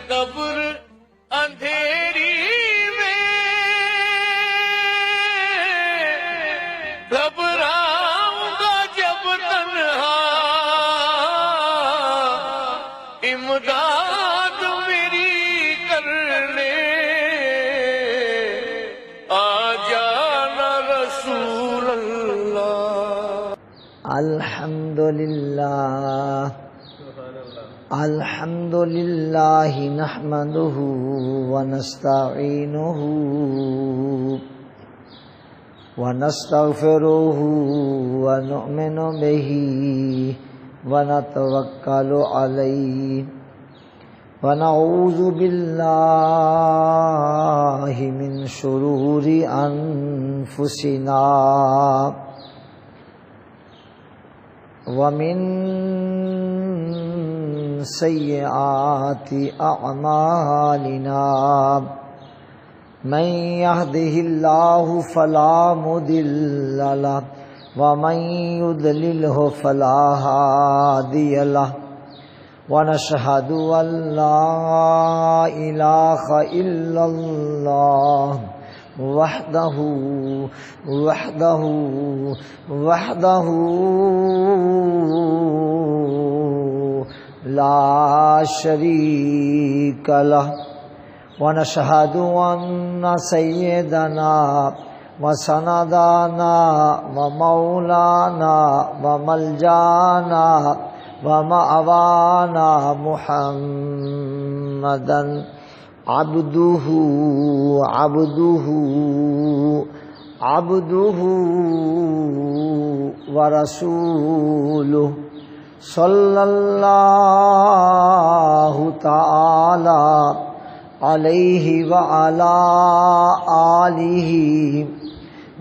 قبر اندھیری میں گھبراؤں گا جب تنہا، امداد میری کرنے آ جانا رسول اللہ۔ الحمد للہ نحمده ونستعینه ونستغفره ونؤمن به ونتوکل علیہ ونعوذ باللہ من شرور انفسنا ومن سیئات اعمالنا، من يهده الله فلا مضل له ومن يضلله فلا هادي له، ونشهد أن لا إله إلا الله وحده لا شريك له، ونشهد أن سيدنا وسندنا ومولانا وملجانا ومأوانا محمدا عبده ورسوله صلی اللہ تعالی علیہ وعلی آلہ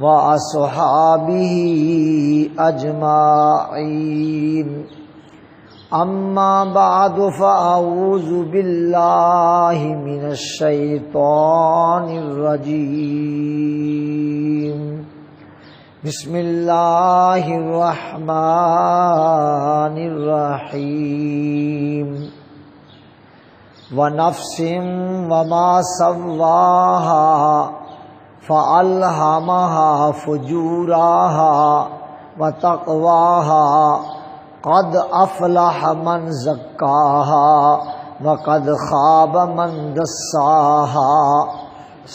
واصحابہ اجمعین، اما بعد فاعوذ باللہ من الشیطان الرجیم، بسم اللہ الرحمن الرحیم، ونفس وما سواہا فألہمہا فجورہا وتقواہا، قد افلح من زکاہا وقد خاب من دساہا،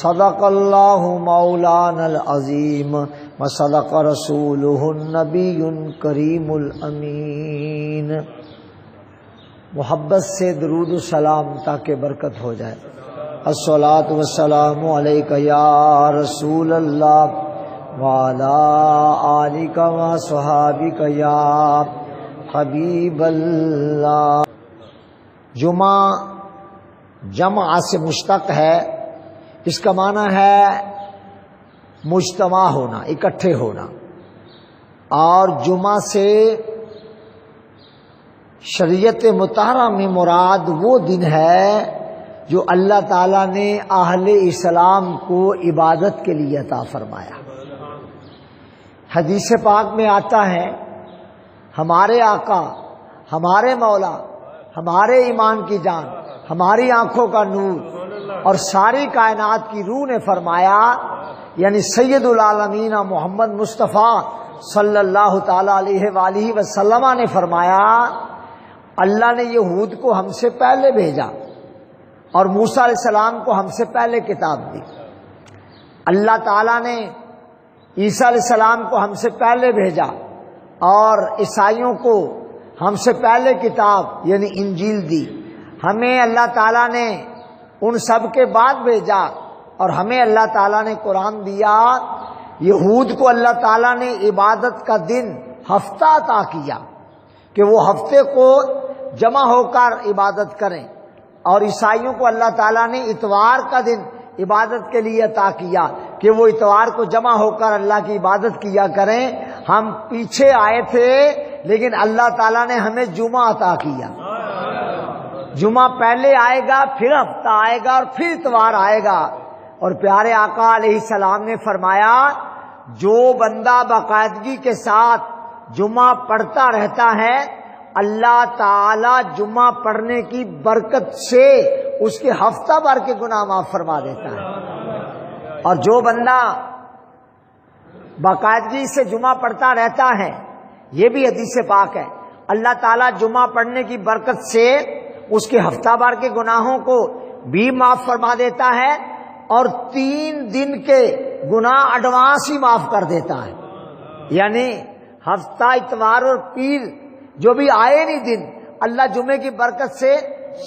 صدق اللہ مولانا العظیم وصدق رسولہ النبی الکریم الامین۔ محبت سے درود و سلام تاکہ برکت ہو جائے۔ الصلاۃ والسلام علیک یا رسول اللہ وعلی آلک وصحابک یا حبیب اللہ۔ جمعہ جمع سے مشتق ہے، اس کا معنی ہے مجتمع ہونا، اکٹھے ہونا، اور جمعہ سے شریعت مطہرہ میں مراد وہ دن ہے جو اللہ تعالیٰ نے اہل اسلام کو عبادت کے لیے عطا فرمایا۔ حدیث پاک میں آتا ہے ہمارے آقا، ہمارے مولا، ہمارے ایمان کی جان، ہماری آنکھوں کا نور اور ساری کائنات کی روح نے فرمایا، یعنی سید العالمین محمد مصطفیٰ صلی اللہ تعالی علیہ وآلہ وسلم نے فرمایا، اللہ نے یہود کو ہم سے پہلے بھیجا اور موسیٰ علیہ السلام کو ہم سے پہلے کتاب دی، اللہ تعالیٰ نے عیسیٰ علیہ السلام کو ہم سے پہلے بھیجا اور عیسائیوں کو ہم سے پہلے کتاب یعنی انجیل دی، ہمیں اللہ تعالیٰ نے ان سب کے بعد بھیجا اور ہمیں اللہ تعالیٰ نے قرآن دیا۔ یہود کو اللہ تعالیٰ نے عبادت کا دن ہفتہ عطا کیا کہ وہ ہفتے کو جمع ہو کر عبادت کریں، اور عیسائیوں کو اللہ تعالیٰ نے اتوار کا دن عبادت کے لیے عطا کیا کہ وہ اتوار کو جمع ہو کر اللہ کی عبادت کیا کریں۔ ہم پیچھے آئے تھے لیکن اللہ تعالیٰ نے ہمیں جمعہ عطا کیا۔ جمعہ پہلے آئے گا، پھر ہفتہ آئے گا اور پھر اتوار آئے گا۔ اور پیارے آقا علیہ السلام نے فرمایا، جو بندہ باقاعدگی کے ساتھ جمعہ پڑھتا رہتا ہے، اللہ تعالی جمعہ پڑھنے کی برکت سے اس کے ہفتہ بھر کے گناہ معاف فرما دیتا ہے۔ اور جو بندہ باقاعدگی سے جمعہ پڑھتا رہتا ہے، یہ بھی حدیث پاک ہے، اللہ تعالیٰ جمعہ پڑھنے کی برکت سے اس کے ہفتہ بھر کے گناہوں کو بھی معاف فرما دیتا ہے، اور 3 دن کے گناہ ایڈوانس ہی معاف کر دیتا ہے۔ یعنی ہفتہ اتوار اور پیر جو بھی آئے نہیں دن، اللہ جمعے کی برکت سے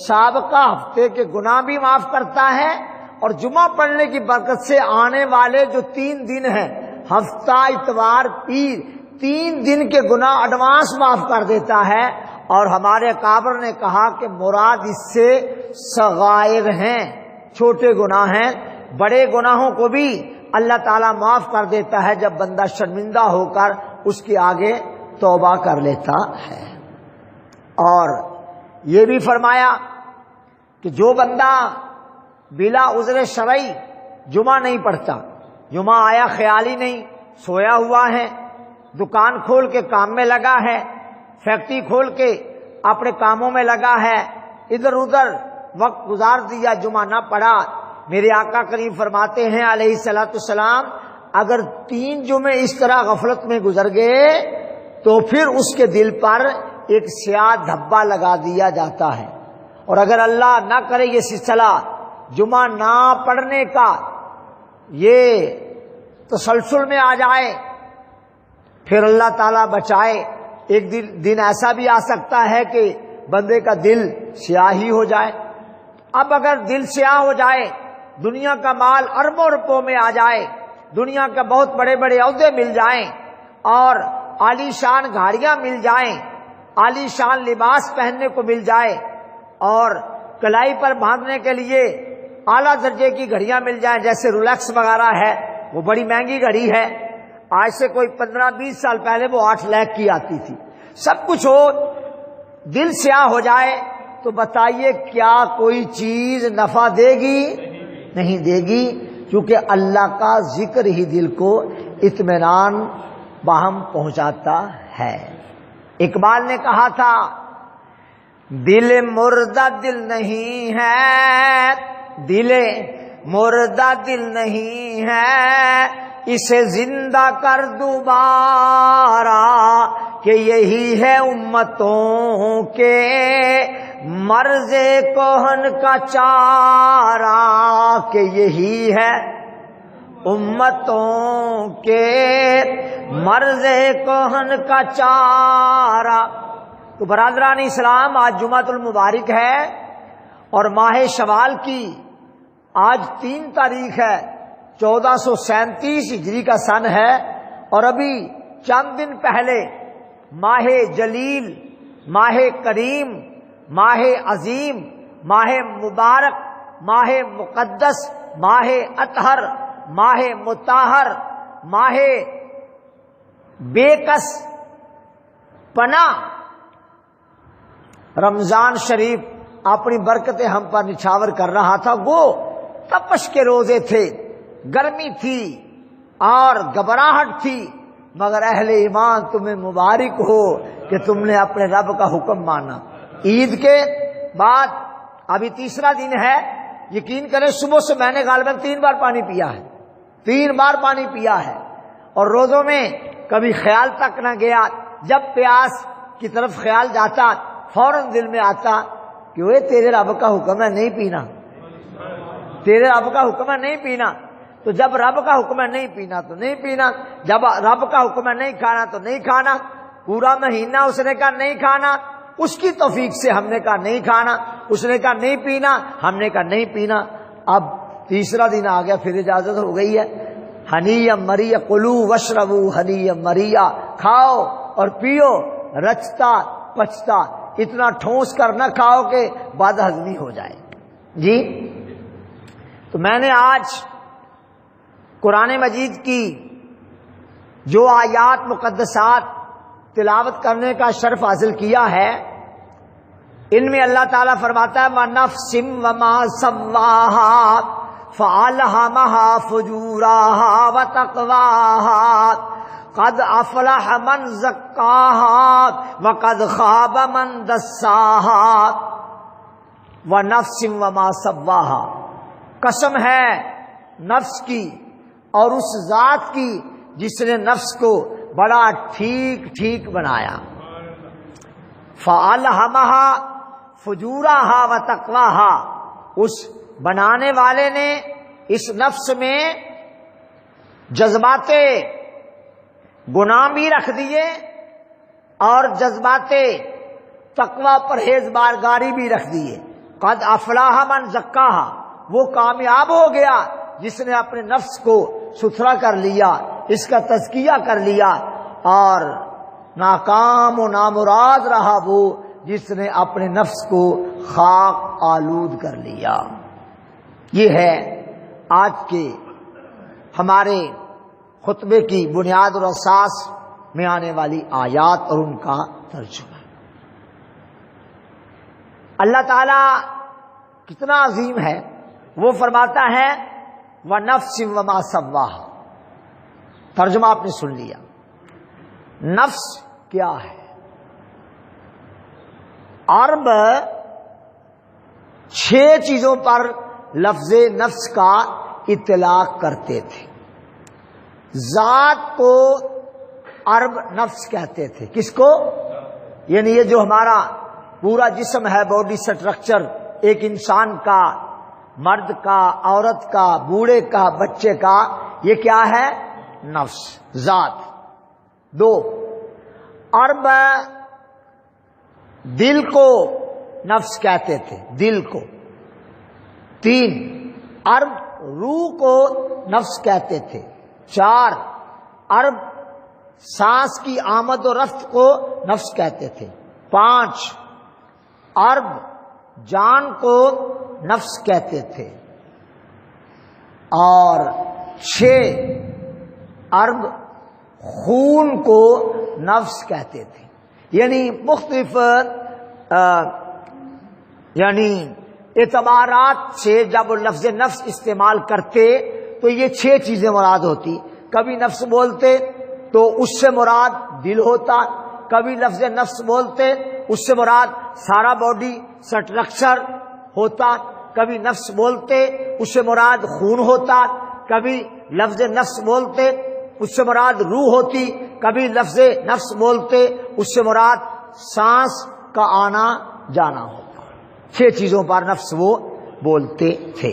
سابقہ ہفتے کے گناہ بھی معاف کرتا ہے، اور جمعہ پڑھنے کی برکت سے آنے والے جو 3 دن ہیں، ہفتہ اتوار پیر، 3 دن کے گناہ ایڈوانس معاف کر دیتا ہے۔ اور ہمارے اکابر نے کہا کہ مراد اس سے صغائر ہیں، چھوٹے گناہ ہیں، بڑے گناہوں کو بھی اللہ تعالیٰ معاف کر دیتا ہے جب بندہ شرمندہ ہو کر اس کے آگے توبہ کر لیتا ہے۔ اور یہ بھی فرمایا کہ جو بندہ بلا عذر شرعی جمعہ نہیں پڑھتا، جمعہ آیا خیال ہی نہیں، سویا ہوا ہے، دکان کھول کے کام میں لگا ہے، فیکٹری کھول کے اپنے کاموں میں لگا ہے، ادھر ادھر وقت گزار دیا، جمعہ نہ پڑھا، میرے آقا کریم فرماتے ہیں علیہ الصلوۃ والسلام، اگر 3 جمعے اس طرح غفلت میں گزر گئے تو پھر اس کے دل پر ایک سیاہ دھبا لگا دیا جاتا ہے، اور اگر اللہ نہ کرے یہ سلسلہ جمعہ نہ پڑھنے کا یہ تسلسل میں آ جائے، پھر اللہ تعالیٰ بچائے، ایک دن ایسا بھی آ سکتا ہے کہ بندے کا دل سیاہ ہی ہو جائے۔ اب اگر دل سیاہ ہو جائے، دنیا کا مال اربوں روپوں میں آ جائے، دنیا کے بہت بڑے بڑے عہدے مل جائیں، اور عالی شان گاڑیاں مل جائیں، عالی شان لباس پہننے کو مل جائے، اور کلائی پر باندھنے کے لیے اعلیٰ درجے کی گھڑیاں مل جائیں، جیسے رولیکس وغیرہ ہے، وہ بڑی مہنگی گھڑی ہے، آج سے کوئی 15-20 سال پہلے وہ 8 لاکھ کی آتی تھی، سب کچھ ہو، دل سیاہ ہو جائے تو بتائیے کیا کوئی چیز نفع دے گی؟ نہیں دے گی، کیونکہ اللہ کا ذکر ہی دل کو اطمینان باہم پہنچاتا ہے۔ اقبال نے کہا تھا، دل مردہ دل نہیں ہے، دل مردہ دل نہیں ہے، اسے زندہ کر دوبارہ، کہ یہی ہے امتوں کے مرض کہن کا چارہ، کہ یہی ہے امتوں کے مرض کہن کا چارہ۔ تو برادران اسلام، آج جمعۃ المبارک ہے، اور ماہ شوال کی آج 3 تاریخ ہے، 1437 ہجری کا سن ہے، اور ابھی چند دن پہلے ماہ جلیل، ماہ کریم، ماہ عظیم، ماہ مبارک، ماہ مقدس، ماہ اطہر، ماہ مطہر، ماہ بے کس پناہ رمضان شریف اپنی برکتیں ہم پر نچھاور کر رہا تھا۔ وہ تپش کے روزے تھے، گرمی تھی اور گھبراہٹ تھی، مگر اہل ایمان تمہیں مبارک ہو کہ تم نے اپنے رب کا حکم مانا۔ عید کے بعد ابھی 3را دن ہے، یقین کریں صبح سے میں نے غالباً 3 بار پانی پیا ہے، 3 بار پانی پیا ہے، اور روزوں میں کبھی خیال تک نہ گیا، جب پیاس کی طرف خیال جاتا فوراً دل میں آتا کہ وہ تیرے رب کا حکم ہے نہیں پینا، تیرے رب کا حکم ہے نہیں پینا۔ تو جب رب کا حکم ہے نہیں پینا تو نہیں پینا، جب رب کا حکم ہے نہیں کھانا تو نہیں کھانا۔ پورا مہینہ اس نے کہا نہیں کھانا، اس کی توفیق سے ہم نے کہا نہیں کھانا، اس نے کہا نہیں پینا، ہم نے کہا نہیں پینا۔ اب 3را دن آ گیا، پھر اجازت ہو گئی ہے۔ ہنیّ مریّ کلوا واشربوا ہنیّ مریّ، کھاؤ اور پیو رچتا پچتا، اتنا ٹھونس کر نہ کھاؤ کہ بد ہضمی ہو جائے۔ جی تو میں نے آج قرآن مجید کی جو آیات مقدسات تلاوت کرنے کا شرف حاصل کیا ہے، ان میں اللہ تعالیٰ فرماتا ہے وَنَفْسٍ وَمَا سَوَّاهَا فَأَلْهَمَهَا فُجُورَهَا وَتَقْوَاهَا قَدْ أَفْلَحَ مَنْ زَكَّاهَا وَقَدْ خَابَ مَنْ دَسَّاهَا۔ وَنَفْسٍ وَمَا سَوَّاهَا، قسم ہے نفس کی اور اس ذات کی جس نے نفس کو بڑا ٹھیک ٹھیک بنایا. فَأَلْهَمَهَا فُجُورَهَا وَتَقْوَاهَا، اس بنانے والے نے اس نفس میں جذبات گناہ بھی رکھ دیے اور جذبات تقوی پرہیزگاری بھی رکھ دیے. قد افلاح من زکاہا، وہ کامیاب ہو گیا جس نے اپنے نفس کو ستھرا کر لیا، اس کا تزکیہ کر لیا، اور ناکام و نامراد رہا وہ جس نے اپنے نفس کو خاک آلود کر لیا. یہ ہے آج کے ہمارے خطبے کی بنیاد اور اساس میں آنے والی آیات اور ان کا ترجمہ. اللہ تعالی کتنا عظیم ہے، وہ فرماتا ہے وَنَفْسٍ وَمَا سَوَّاهَا. ترجمہ آپ نے سن لیا. نفس کیا ہے؟ عرب 6 چیزوں پر لفظ نفس کا اطلاق کرتے تھے. ذات کو عرب نفس کہتے تھے. کس کو؟ یعنی یہ جو ہمارا پورا جسم ہے، باڈی سٹرکچر، ایک انسان کا، مرد کا، عورت کا، بوڑھے کا، بچے کا، یہ کیا ہے؟ نفس، ذات. 2 عرب دل کو نفس کہتے تھے، دل کو. 3 عرب روح کو نفس کہتے تھے. 4 عرب سانس کی آمد و رفت کو نفس کہتے تھے. 5 عرب جان کو نفس کہتے تھے. اور 6 عرب خون کو نفس کہتے تھے. یعنی مختلف اعتبارات سے جب لفظ نفس استعمال کرتے تو یہ 6 چیزیں مراد ہوتی. کبھی نفس بولتے تو اس سے مراد دل ہوتا، کبھی لفظ نفس بولتے اس سے مراد سارا باڈی سٹرکچر ہوتا، کبھی نفس بولتے اس سے مراد خون ہوتا، کبھی لفظ نفس بولتے اس سے مراد روح ہوتی، کبھی لفظ نفس بولتے اس سے مراد سانس کا آنا جانا ہوتا. 6 چیزوں پر نفس وہ بولتے تھے.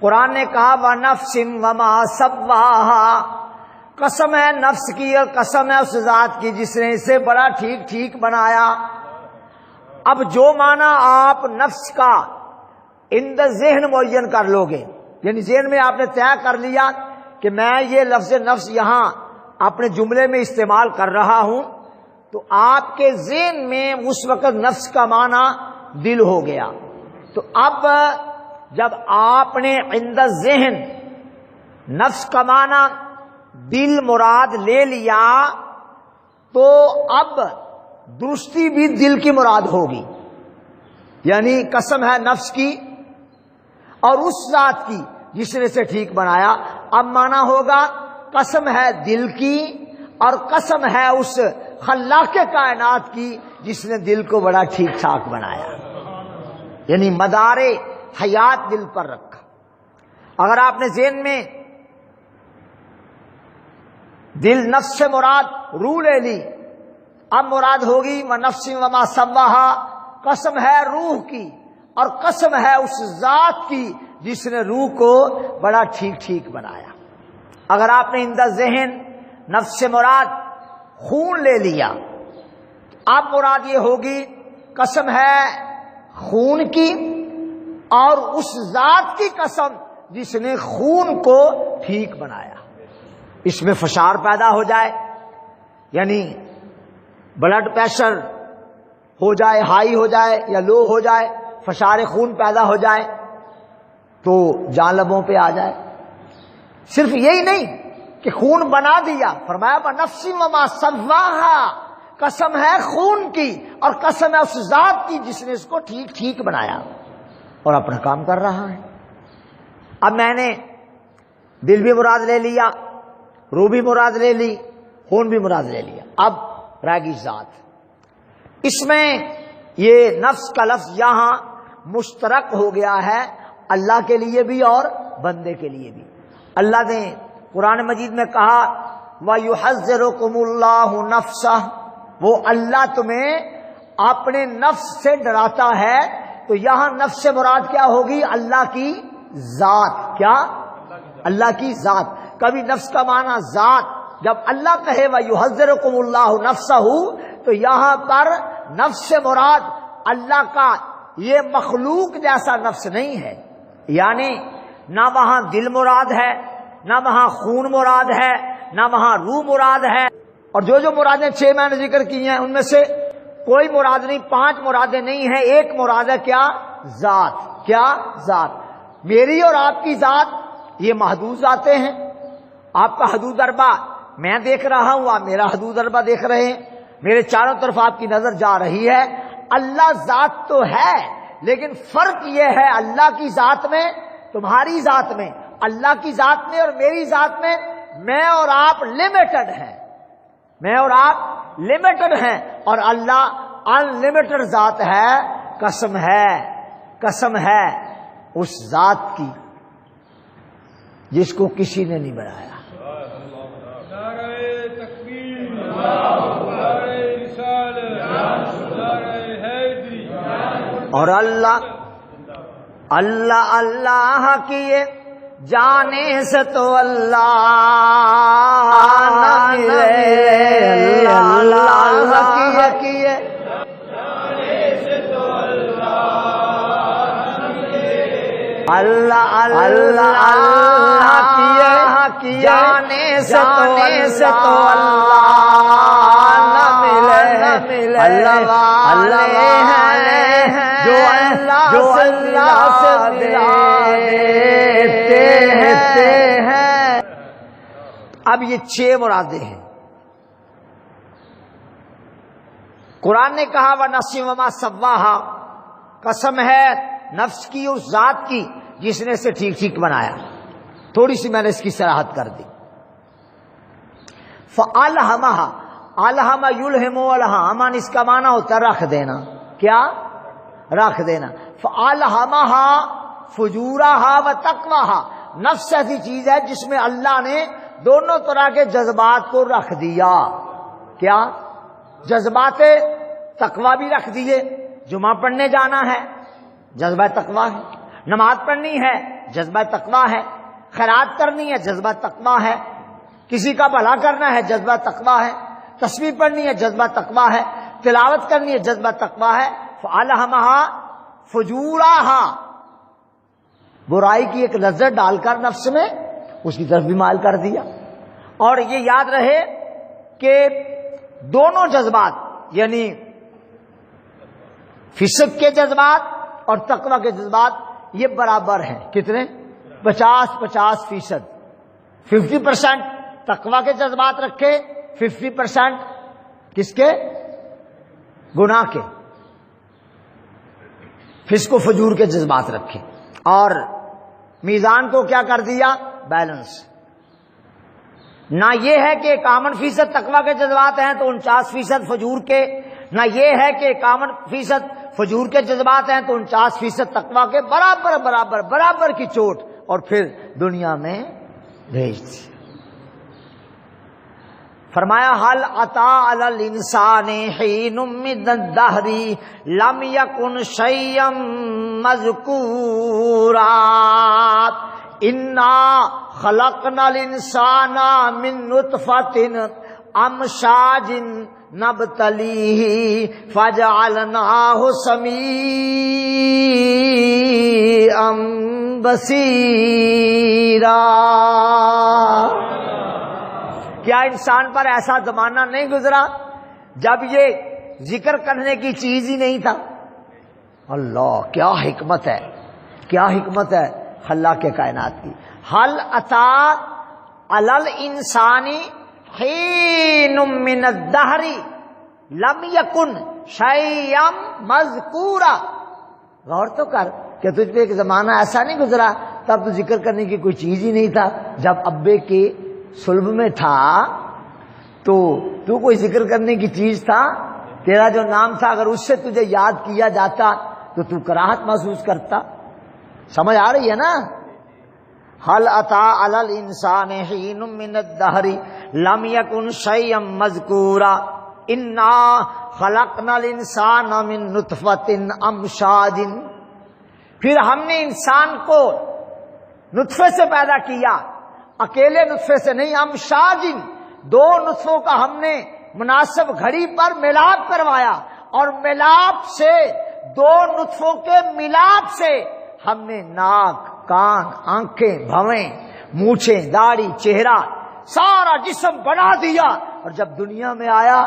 قرآن نے کہا وَنَفْسٍ وَمَا سَوَّاهَا، قسم ہے نفس کی اور قسم ہے اس ذات کی جس نے اسے بڑا ٹھیک ٹھیک بنایا. اب جو معنی آپ نفس کا اند ذہن معین کر لو گے، یعنی ذہن میں آپ نے طے کر لیا کہ میں یہ لفظ نفس یہاں اپنے جملے میں استعمال کر رہا ہوں، تو آپ کے ذہن میں اس وقت نفس کا معنی دل ہو گیا. تو اب جب آپ نے عند ذہن نفس کا معنی دل مراد لے لیا تو اب درستی بھی دل کی مراد ہوگی. یعنی قسم ہے نفس کی اور اس ذات کی جس نے اسے ٹھیک بنایا. اب معنی ہوگا قسم ہے دل کی اور قسم ہے اس خلاق کائنات کی جس نے دل کو بڑا ٹھیک ٹھاک بنایا. یعنی مدار حیات دل پر رکھا. اگر آپ نے ذہن میں دل نفس سے مراد روح لے لی، اب مراد ہوگی وَنَفْسٍ وَمَا سَوَّاهَا، قسم ہے روح کی اور قسم ہے اس ذات کی جس نے روح کو بڑا ٹھیک ٹھیک بنایا. اگر آپ نے عند ذہن نفس سے مراد خون لے لیا، اب مراد یہ ہوگی قسم ہے خون کی اور اس ذات کی قسم جس نے خون کو ٹھیک بنایا. اس میں فشار پیدا ہو جائے، یعنی بلڈ پریشر ہو جائے، ہائی ہو جائے یا لو ہو جائے، فشار خون پیدا ہو جائے تو جان لبوں پہ آ جائے. صرف یہی نہیں کہ خون بنا دیا، فرمایا وَنَفْسٍ وَمَا سَوَّاهَا، قسم ہے خون کی اور قسم ہے اس ذات کی جس نے اس کو ٹھیک ٹھیک بنایا اور اپنا کام کر رہا ہے. اب میں نے دل بھی مراد لے لیا، روح بھی مراد لے لی، خون بھی مراد لے لیا. اب رہ گئی ذات. اس میں یہ نفس کا لفظ یہاں مشترک ہو گیا ہے اللہ کے لیے بھی اور بندے کے لیے بھی۔ اللہ نے قرآن مجید میں کہا وَيُحَذِّرُكُمُ اللَّهُ نَفْسَهُ، وہ اللہ تمہیں اپنے نفس سے ڈراتا ہے۔ تو یہاں نفس سے مراد کیا ہوگی؟ اللہ کی ذات۔ کیا؟ اللہ کی ذات۔ کبھی نفس کا معنی ذات، جب اللہ کہے وَيُحَذِّرُكُمُ اللَّهُ نَفْسَهُ تو یہاں پر نفس سے مراد اللہ کا یہ مخلوق جیسا نفس نہیں ہے، یعنی نہ وہاں دل مراد ہے، نہ وہاں خون مراد ہے، نہ وہاں روح مراد ہے۔ اور جو مرادیں 6 میں نے ذکر کی ہیں ان میں سے کوئی مراد نہیں، 5 مرادیں نہیں ہیں، ایک مراد ہے کیا؟ ذات۔ کیا؟ ذات۔ میری اور آپ کی ذات یہ محدود ذاتیں ہیں۔ آپ کا حدود اربع میں دیکھ رہا ہوں، آپ میرا حدود اربع دیکھ رہے ہیں، میرے چاروں طرف آپ کی نظر جا رہی ہے۔ اللہ ذات تو ہے، لیکن فرق یہ ہے اللہ کی ذات میں، تمہاری ذات میں، اللہ کی ذات میں اور میری ذات میں میں اور آپ لمیٹڈ ہیں، میں اور آپ لمیٹڈ ہیں، اور اللہ ان لمیٹڈ ذات ہے۔ قسم ہے اس ذات کی جس کو کسی نے نہیں بنایا۔ اور اللہ کیے جانے سے تو اللہ نہ ملے، اللہ کیے اللہ کیے جانے سے تو اللہ نہ ملے۔ اللہ والے ہیں جو اللہ سے دیتے ہیں۔ اب یہ 6 مرادیں ہیں۔ قرآن نے کہا وَنَفْسٍ وَمَا سَوَّاهَا، قسم ہے نفس کی، اس ذات کی جس نے اسے ٹھیک ٹھیک بنایا۔ تھوڑی سی میں نے اس کی صراحت کر دی۔ فَأَلْهَمَهَا، الہم یلہم الہاما، اس کا معنی ہوتا ہے رکھ دینا۔ کیا؟ رکھ دینا۔ فَأَلْهَمَهَا فُجُورَهَا وَتَقْوَاهَا، نفس ایسی چیز ہے جس میں اللہ نے دونوں طرح کے جذبات کو رکھ دیا۔ کیا؟ جذبات تقوی بھی رکھ دیے، جمعہ پڑھنے جانا ہے جذبہ تقوی ہے، نماز پڑھنی ہے جذبہ تقوی ہے، خیرات کرنی ہے جذبہ تقوی ہے، کسی کا بھلا کرنا ہے جذبہ تقوی ہے، تسبیح پڑھنی ہے جذبہ تقوی ہے، تلاوت کرنی ہے جذبہ تقوی ہے۔ فَأَلْهَمَهَا فُجُورَهَا، برائی کی ایک لذت ڈال کر نفس میں اس کی طرف بھی مائل کر دیا۔ اور یہ یاد رہے کہ دونوں جذبات یعنی فسق کے جذبات اور تقوی کے جذبات یہ برابر ہیں۔ کتنے؟ 50-50%۔ 50% تقوی کے جذبات رکھے، 50% کس کے؟ گناہ کے، فسق و فجور کے جذبات رکھے۔ اور میزان کو کیا کر دیا؟ بیلنس۔ نہ یہ ہے کہ 51% تقوی کے جذبات ہیں تو 49% فجور کے، نہ یہ ہے کہ 51% فجور کے جذبات ہیں تو 49% تقوی کے، برابر برابر برابر کی چوٹ، اور پھر دنیا میں بھیج دی۔ فرمایا حل عطا علی الانسان حین من الدہر لم یکن شیئا مذکورا انا خلقنا الانسان من نطفۃ امشاج نبتلیہ فجعلناہ سمیعا بصیرا۔ کیا انسان پر ایسا زمانہ نہیں گزرا جب یہ ذکر کرنے کی چیز ہی نہیں تھا؟ اللہ کیا حکمت ہے، کیا حکمت ہے خلاق کے کائنات کی۔ حل عطا علی الانسان حین من الدہر لم یکن شیئا مذکورا۔ غور تو کر کہ تجھ پہ ایک زمانہ ایسا نہیں گزرا تب تو ذکر کرنے کی کوئی چیز ہی نہیں تھا۔ جب ابے کے صلب میں تھا تو کوئی ذکر کرنے کی چیز تھا؟ تیرا جو نام تھا اگر اس سے تجھے یاد کیا جاتا تو تو کراہت محسوس کرتا. سمجھ آ رہی ہے نا؟ هل اتى على الانسان حين من الدهر لم يكن شيئا مذكورا انا خلقنا الانسان من نطفة امشاج. پھر ہم نے انسان کو نطفے سے پیدا کیا، اکیلے نطفے سے نہیں، امشاج، دو نطفوں کا ہم نے مناسب گھڑی پر ملاپ کروایا، اور ملاپ سے، دو نطفوں کے ملاپ سے ہم نے ناک، کان، آنکھیں، بھویں، مونچھیں، داڑھی، چہرہ، سارا جسم بنا دیا. اور جب دنیا میں آیا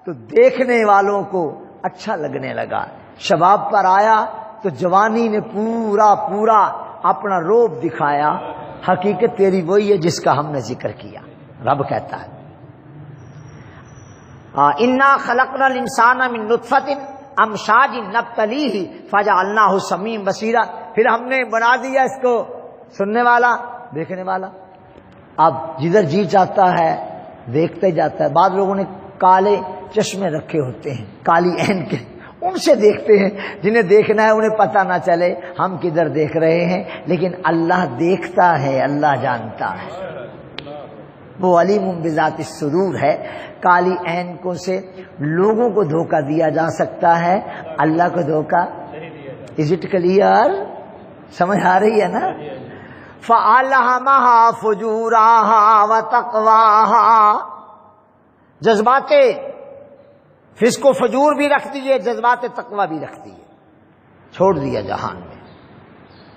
تو دیکھنے والوں کو اچھا لگنے لگا. شباب پر آیا تو جوانی نے پورا اپنا روب دکھایا. حقیقت تیری وہی ہے جس کا ہم نے ذکر کیا. رب کہتا ہے انا خلقنا الانسان من نطفة امشاج نبتلیہ فجعلناہ سمیعا بصیرا. پھر ہم نے بنا دیا اس کو سننے والا، دیکھنے والا. اب جدھر جی چاہتا ہے دیکھتے جاتا ہے. بعض لوگوں نے کالے چشمے رکھے ہوتے ہیں، کالی عین کے، ان سے دیکھتے ہیں. جنہیں دیکھنا ہے انہیں پتہ نہ چلے ہم کدھر دیکھ رہے ہیں، لیکن اللہ دیکھتا ہے، اللہ جانتا ہے. وہ علیم بذات الصدور ہے. کالی عینکوں سے لوگوں کو دھوکہ دیا جا سکتا ہے، اللہ کو دھوکہ. Is it clear? سمجھ آ رہی ہے نا؟ فَأَلْهَمَهَا فُجُورَهَا وَتَقْوَاهَا. جذبات فسق و فجور بھی رکھ دیے، جذبات تقوی بھی رکھ دیے، چھوڑ دیا جہان میں.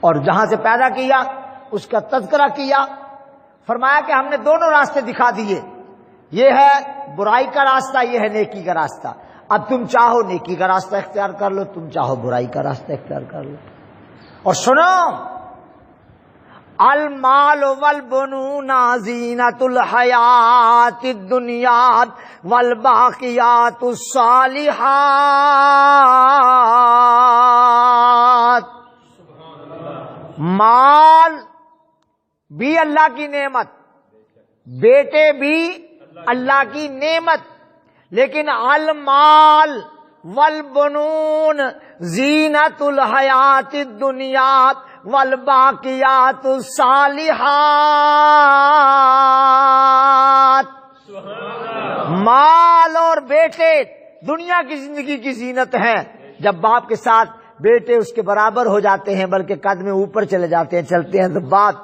اور جہاں سے پیدا کیا اس کا تذکرہ کیا. فرمایا کہ ہم نے دونوں راستے دکھا دیے، یہ ہے برائی کا راستہ، یہ ہے نیکی کا راستہ. اب تم چاہو نیکی کا راستہ اختیار کر لو، تم چاہو برائی کا راستہ اختیار کر لو. اور سنو، المال والبنون زینۃ الحیات الدنیا والباقیات الصالحات. مال بھی اللہ کی نعمت، بیٹے بھی اللہ کی نعمت، لیکن المال والبنون زینۃ الحیات الدنیا والباقیات الصالحات. مال اور بیٹے دنیا کی زندگی کی زینت ہیں. جب باپ کے ساتھ بیٹے اس کے برابر ہو جاتے ہیں، بلکہ قد میں اوپر چلے جاتے ہیں، چلتے ہیں، تو بات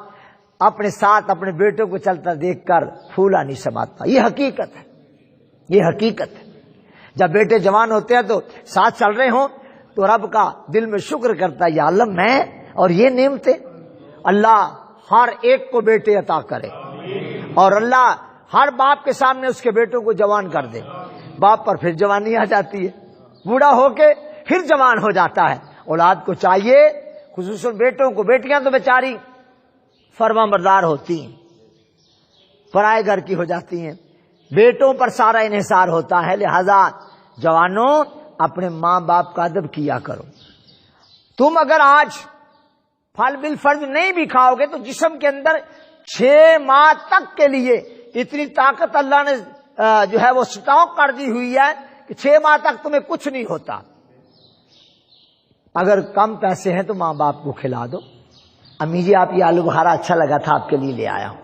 اپنے ساتھ اپنے بیٹوں کو چلتا دیکھ کر پھولا نہیں سماتا. یہ حقیقت ہے، یہ حقیقت ہے. جب بیٹے جوان ہوتے ہیں تو ساتھ چل رہے ہوں تو رب کا دل میں شکر کرتا ہے، یا اللہ میں اور یہ نعمتیں. اللہ ہر ایک کو بیٹے عطا کرے، اور اللہ ہر باپ کے سامنے اس کے بیٹوں کو جوان کر دے. باپ پر پھر جوانی آ جاتی ہے، بوڑھا ہو کے پھر جوان ہو جاتا ہے. اولاد کو چاہیے، خصوصاً بیٹوں کو، بیٹیاں تو بیچاری فرما بردار ہوتی ہیں، پرائے گھر کی ہو جاتی ہیں، بیٹوں پر سارا انحصار ہوتا ہے. لہذا جوانوں اپنے ماں باپ کا ادب کیا کرو. تم اگر آج پھل بالفرض نہیں بھی کھاؤ گے تو جسم کے اندر 6 ماہ تک کے لیے اتنی طاقت اللہ نے جو ہے وہ سٹاک کر دی ہوئی ہے کہ 6 ماہ تک تمہیں کچھ نہیں ہوتا. اگر کم پیسے ہیں تو ماں باپ کو کھلا دو. امی جی آپ یہ آلو بخارا اچھا لگا تھا، آپ کے لیے لے آیا ہوں.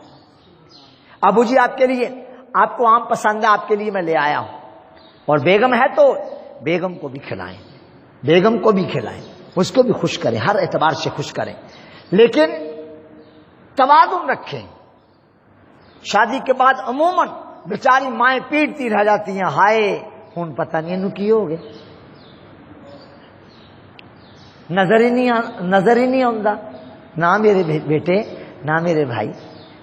ابو جی آپ کے لیے، آپ کو آم پسند ہے، آپ کے لیے میں لے آیا ہوں. اور بیگم ہے تو بیگم کو بھی کھلائیں، بیگم کو بھی کھلائیں، اس کو بھی خوش کریں، ہر اعتبار سے خوش کریں، لیکن توازن رکھیں. شادی کے بعد عموماً بیچاری مائیں پیٹتی رہ جاتی ہیں، ہائے ہوں پتہ نہیں انہوں کی ہو گئے، نظر ہی نہیں آتا. نہ میرے بیٹے، نہ میرے بھائی،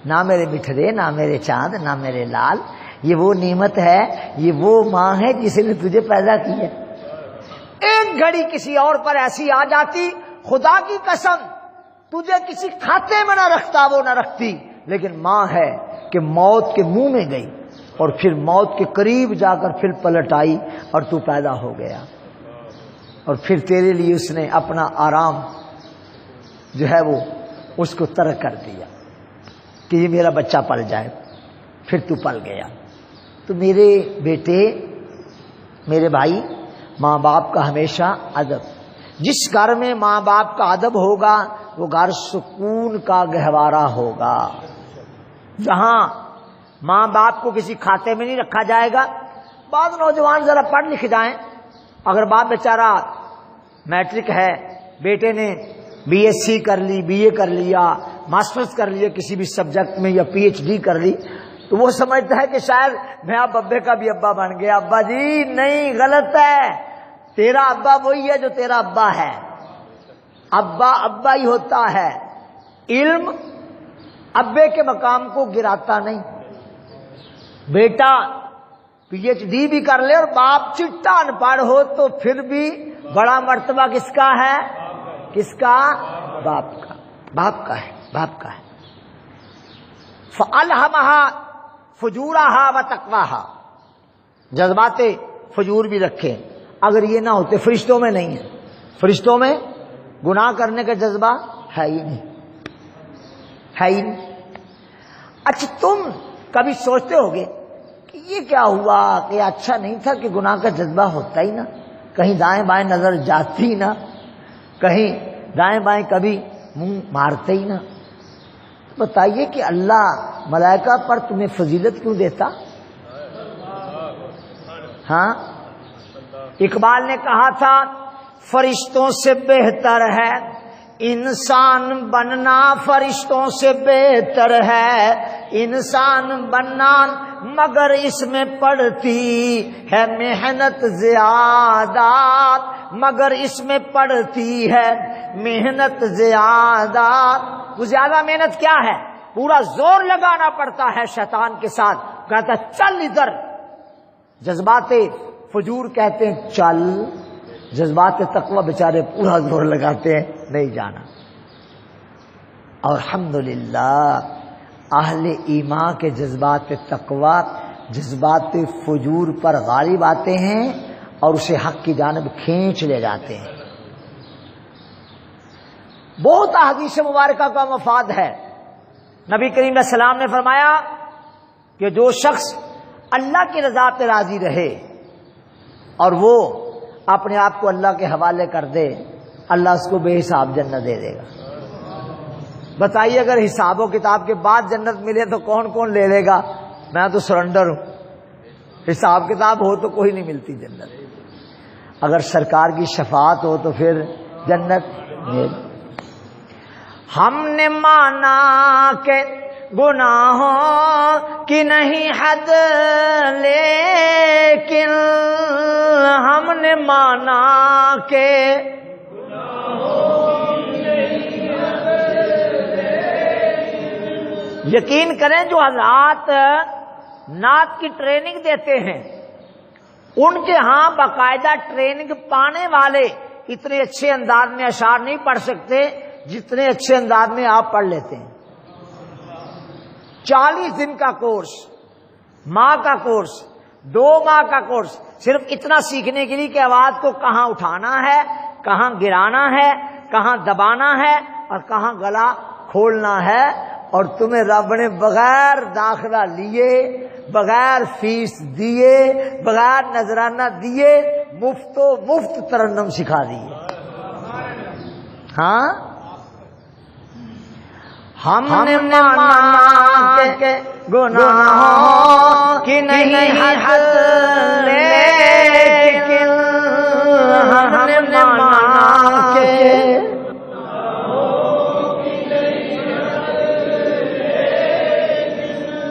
نہ میرے مٹھرے، نہ میرے چاند، نہ میرے لال. یہ وہ نعمت ہے، یہ وہ ماں ہے جس نے تجھے پیدا کی ہے. ایک گھڑی کسی اور پر ایسی آ جاتی، خدا کی قسم تجھے کسی کھاتے میں نہ رکھتا، وہ نہ رکھتی. لیکن ماں ہے کہ موت کے منہ میں گئی اور پھر موت کے قریب جا کر پھر پلٹ آئی اور تو پیدا ہو گیا. اور پھر تیرے لیے اس نے اپنا آرام جو ہے وہ اس کو ترک کر دیا کہ یہ میرا بچہ پل جائے. پھر تو پل گیا. تو میرے بیٹے، میرے بھائی، ماں باپ کا ہمیشہ ادب. جس گھر میں ماں باپ کا ادب ہوگا وہ گھر سکون کا گہوارہ ہوگا. جہاں ماں باپ کو کسی کھاتے میں نہیں رکھا جائے گا. بعض نوجوان ذرا پڑھ لکھ جائیں، اگر باپ بیچارہ میٹرک ہے، بیٹے نے بی ایس سی کر لی، بی اے کر لیا، ماسٹرز کر لیا کسی بھی سبجیکٹ میں، یا پی ایچ ڈی کر لی، تو وہ سمجھتا ہے کہ شاید میں اب ابے کا بھی ابا بن گیا. ابا جی نہیں، غلط ہے. تیرا ابا وہی ہے جو تیرا ابا ہے. ابا ابا ہی ہوتا ہے. علم ابے کے مقام کو گراتا نہیں. بیٹا پی ایچ ڈی بھی کر لے اور باپ چٹا ان پڑھ ہو تو پھر بھی بڑا مرتبہ کس کا ہے؟ کس کا؟ باپ کا. باپ کا ہے، باپ کا ہے. فَأَلْهَمَهَا فُجُورَهَا وَتَقْوَاهَا. جذبات فجور بھی رکھے. اگر یہ نہ ہوتے، فرشتوں میں نہیں ہے. فرشتوں میں گناہ کرنے کا جذبہ ہے ہی نہیں، ہے ہی نہیں. اچھا تم کبھی سوچتے ہوگے کہ یہ کیا ہوا کہ اچھا نہیں تھا کہ گناہ کا جذبہ ہوتا ہی نہ، کہیں دائیں بائیں نظر جاتی نہ، کہیں دائیں بائیں کبھی منہ مارتے ہی نہ. بتائیے کہ اللہ ملائکہ پر تمہیں فضیلت کیوں دیتا؟ ہاں، اقبال نے کہا تھا فرشتوں سے بہتر ہے انسان بننا، فرشتوں سے بہتر ہے انسان بننا، مگر اس میں پڑتی ہے محنت زیادہ، مگر اس میں پڑتی ہے محنت زیادہ. وہ زیادہ محنت کیا ہے؟ پورا زور لگانا پڑتا ہے شیطان کے ساتھ. کہتا ہے چل ادھر. جذبات فجور کہتے ہیں چل، جذبات تقوی بیچارے پورا زور لگاتے ہیں نہیں جانا. اور الحمدللہ اہل ایمان کے جذبات تقوی جذبات فجور پر غالب آتے ہیں اور اسے حق کی جانب کھینچ لے جاتے ہیں. بہت احادیث مبارکہ کا مفاد ہے. نبی کریم علیہ السلام نے فرمایا کہ جو شخص اللہ کی رضا پہ راضی رہے اور وہ اپنے آپ کو اللہ کے حوالے کر دے، اللہ اس کو بے حساب جنت دے دے گا. بتائیے اگر حساب و کتاب کے بعد جنت ملے تو کون کون لے لے گا؟ میں تو سرنڈر ہوں. حساب کتاب ہو تو کوئی نہیں ملتی جنت. اگر سرکار کی شفاعت ہو تو پھر جنت مل. ہم نے مانا کہ گناہوں کی نہیں حد، لیکن ہم نے مانا کہ یقین کریں جو حضرات نعت کی ٹریننگ دیتے ہیں ان کے ہاں باقاعدہ ٹریننگ پانے والے اتنے اچھے انداز میں اشعار نہیں پڑھ سکتے جتنے اچھے انداز میں آپ پڑھ لیتے ہیں. 40 دن کا کورس، ماہ کا کورس، 2 ماہ کا کورس، صرف اتنا سیکھنے کے لیے کہ آواز کو کہاں اٹھانا ہے، کہاں گرانا ہے، کہاں دبانا ہے اور کہاں گلا کھولنا ہے. اور تمہیں رب نے بغیر داخلہ لیے، بغیر فیس دیے، بغیر نذرانہ دیے مفت ترنم سکھا دیے. ہاں ہم نے مانا کہ گناہوں کی نہیں حد، لیکن ہم نے مانا کہ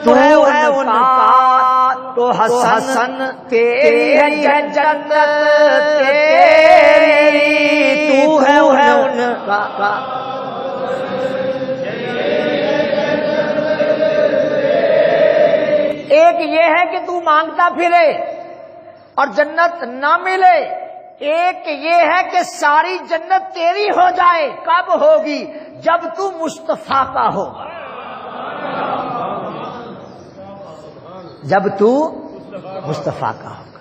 تو ہے ان کا تو حسن تیری ہے جنت تیری، تو ہے ان کا. ایک یہ ہے کہ تو مانگتا پھرے اور جنت نہ ملے، ایک یہ ہے کہ ساری جنت تیری ہو جائے. کب ہوگی؟ جب تو مصطفیٰ کا ہوگا، جب تو مصطفیٰ کا ہوگا.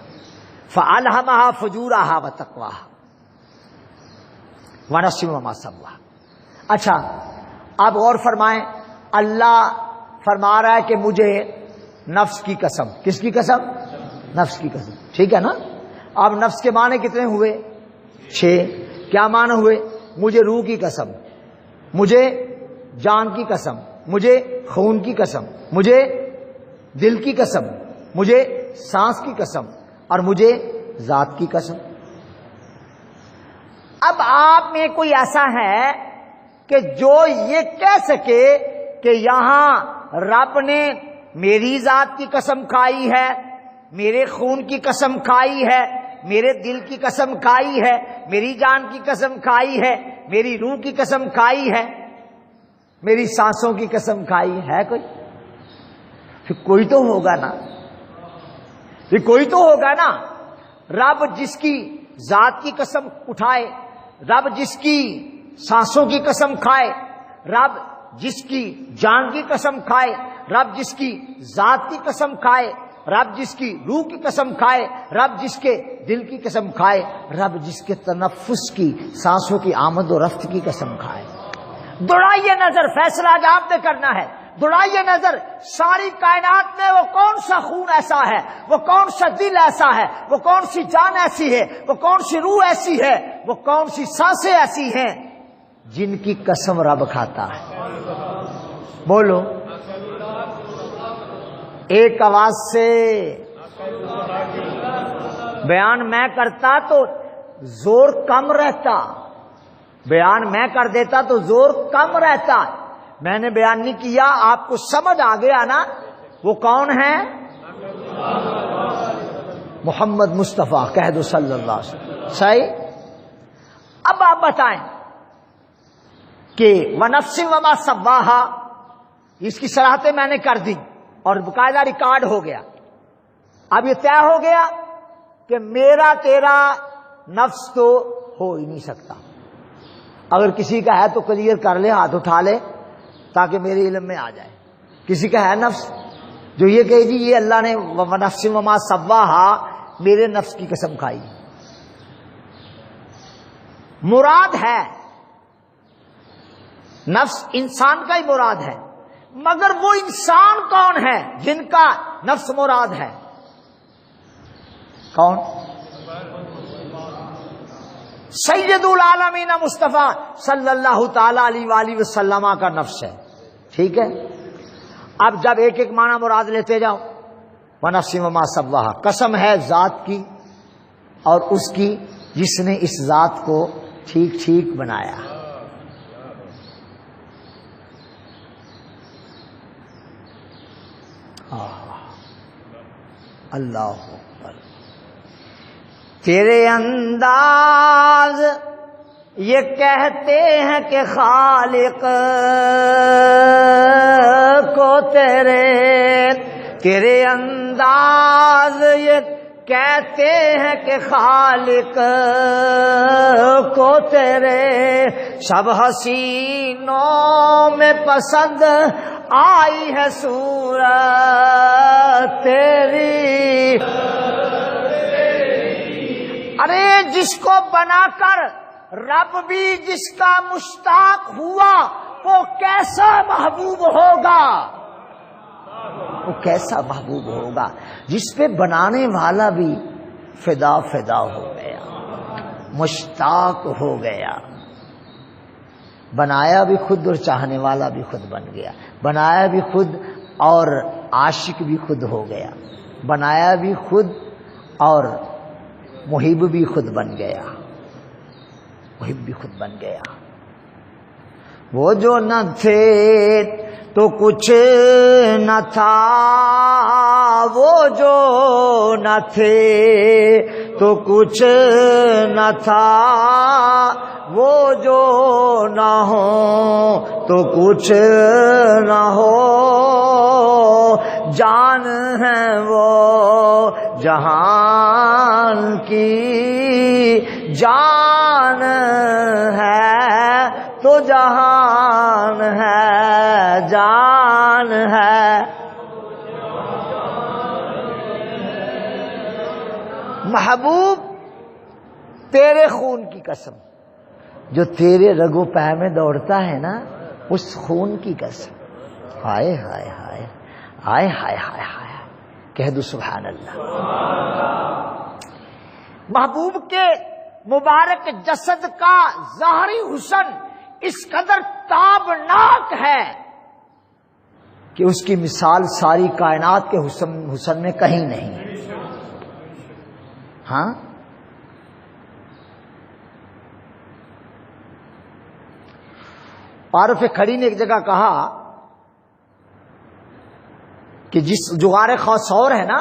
فَأَلْهَمَهَا فُجُورَهَا وَتَقْوَاهَا وَنَفْسٍ وَمَا سَوَّاهَا. اچھا اب غور فرمائیں، اللہ فرما رہا ہے کہ مجھے نفس کی قسم. کس کی قسم؟ نفس کی قسم. ٹھیک ہے نا. اب نفس کے معنی کتنے ہوئے؟ 6. کیا معنی ہوئے؟ مجھے روح کی قسم، مجھے جان کی قسم، مجھے خون کی قسم، مجھے دل کی قسم، مجھے سانس کی قسم، اور مجھے ذات کی قسم۔ اب آپ میں کوئی ایسا ہے کہ جو یہ کہہ سکے کہ یہاں رب نے میری ذات کی قسم کھائی ہے، میرے خون کی قسم کھائی ہے، میرے دل کی قسم کھائی ہے، میری جان کی قسم کھائی ہے، میری روح کی قسم کھائی ہے، میری سانسوں کی قسم کھائی ہے؟ کوئی؟ پھر کوئی تو ہوگا نا، یہ کوئی تو ہوگا نا۔ رب جس کی ذات کی قسم اٹھائے، رب جس کی سانسوں کی قسم کھائے، رب جس کی جان کی قسم کھائے، رب جس کی ذات کی قسم کھائے، رب جس کی روح کی قسم کھائے، رب جس کے دل کی قسم کھائے، رب جس کے تنفس کی، سانسوں کی آمد و رفت کی قسم کھائے۔ دوڑائیے نظر، فیصلہ آج آپ نے کرنا ہے۔ دوڑائیے نظر، ساری کائنات میں وہ کون سا خون ایسا ہے، وہ کون سا دل ایسا ہے، وہ کون سی جان ایسی ہے، وہ کون سی روح ایسی ہے، وہ کون سی سانسیں ایسی ہیں جن کی قسم رب کھاتا ہے؟ بولو ایک آواز سے۔ بیان میں کرتا تو زور کم رہتا، بیان میں کر دیتا تو زور کم رہتا۔ میں نے بیان نہیں کیا، آپ کو سمجھ آ گیا نا وہ کون ہے؟ محمد مصطفیٰ کہہ دو صلی اللہ علیہ وسلم۔ صحیح؟ اب آپ بتائیں کہ وَنَفْسٍ وَمَا سَوَّاهَا، اس کی صلاحتیں میں نے کر دی اور باقاعدہ ریکارڈ ہو گیا۔ اب یہ طے ہو گیا کہ میرا تیرا نفس تو ہو ہی نہیں سکتا۔ اگر کسی کا ہے تو کلیئر کر لے، ہاتھ اٹھا لے تاکہ میرے علم میں آ جائے۔ کسی کا ہے نفس جو یہ کہے جی یہ اللہ نے وَنَفْسٍ وَمَا سَوَّاهَا میرے نفس کی قسم کھائی؟ مراد ہے نفس انسان کا ہی مراد ہے، مگر وہ انسان کون ہے جن کا نفس مراد ہے؟ کون؟ سید العالمین مصطفیٰ صلی اللہ تعالی علیہ وآلہ وسلم کا نفس ہے۔ ٹھیک ہے، اب جب ایک ایک معنی مراد لیتے جاؤ، وَنَفْسٍ وَمَا سَوَّاهَا قسم ہے ذات کی اور اس کی جس نے اس ذات کو ٹھیک ٹھیک بنایا۔ اللہ اکبر۔ تیرے انداز یہ کہتے ہیں کہ خالق کو تیرے انداز یہ کہتے ہیں کہ خالق کو تیرے سب حسینوں میں پسند آئی ہے صورت تیری۔ ارے جس کو بنا کر رب بھی جس کا مشتاق ہوا وہ کیسا محبوب ہوگا، وہ کیسا محبوب ہوگا جس پہ بنانے والا بھی فدا فدا ہو گیا، مشتاق ہو گیا۔ بنایا بھی خود اور چاہنے والا بھی خود بن گیا، بنایا بھی خود اور عاشق بھی خود ہو گیا، بنایا بھی خود اور محب بھی خود بن گیا، محب بھی خود بن گیا۔ وہ جو نہ تھے تو کچھ نہ تھا، وہ جو نہ تھے تو کچھ نہ تھا، وہ جو نہ ہو تو کچھ نہ ہو، جان ہے وہ جہان کی جان ہے تو جہان ہے جان ہے۔ محبوب تیرے خون کی قسم، جو تیرے رگو پہ میں دوڑتا ہے نا اس خون کی قسم۔ ہائے ہائے ہائے ہائے ہائے ہائے ہائے، کہہ دو سبحان اللہ۔ محبوب کے مبارک جسد کا ظاہری حسن اس قدر تابناک ہے کہ اس کی مثال ساری کائنات کے حسن میں کہیں نہیں. ہاں عارف کھڑی نے ایک جگہ کہا کہ جس جغار خاصور ہے نا،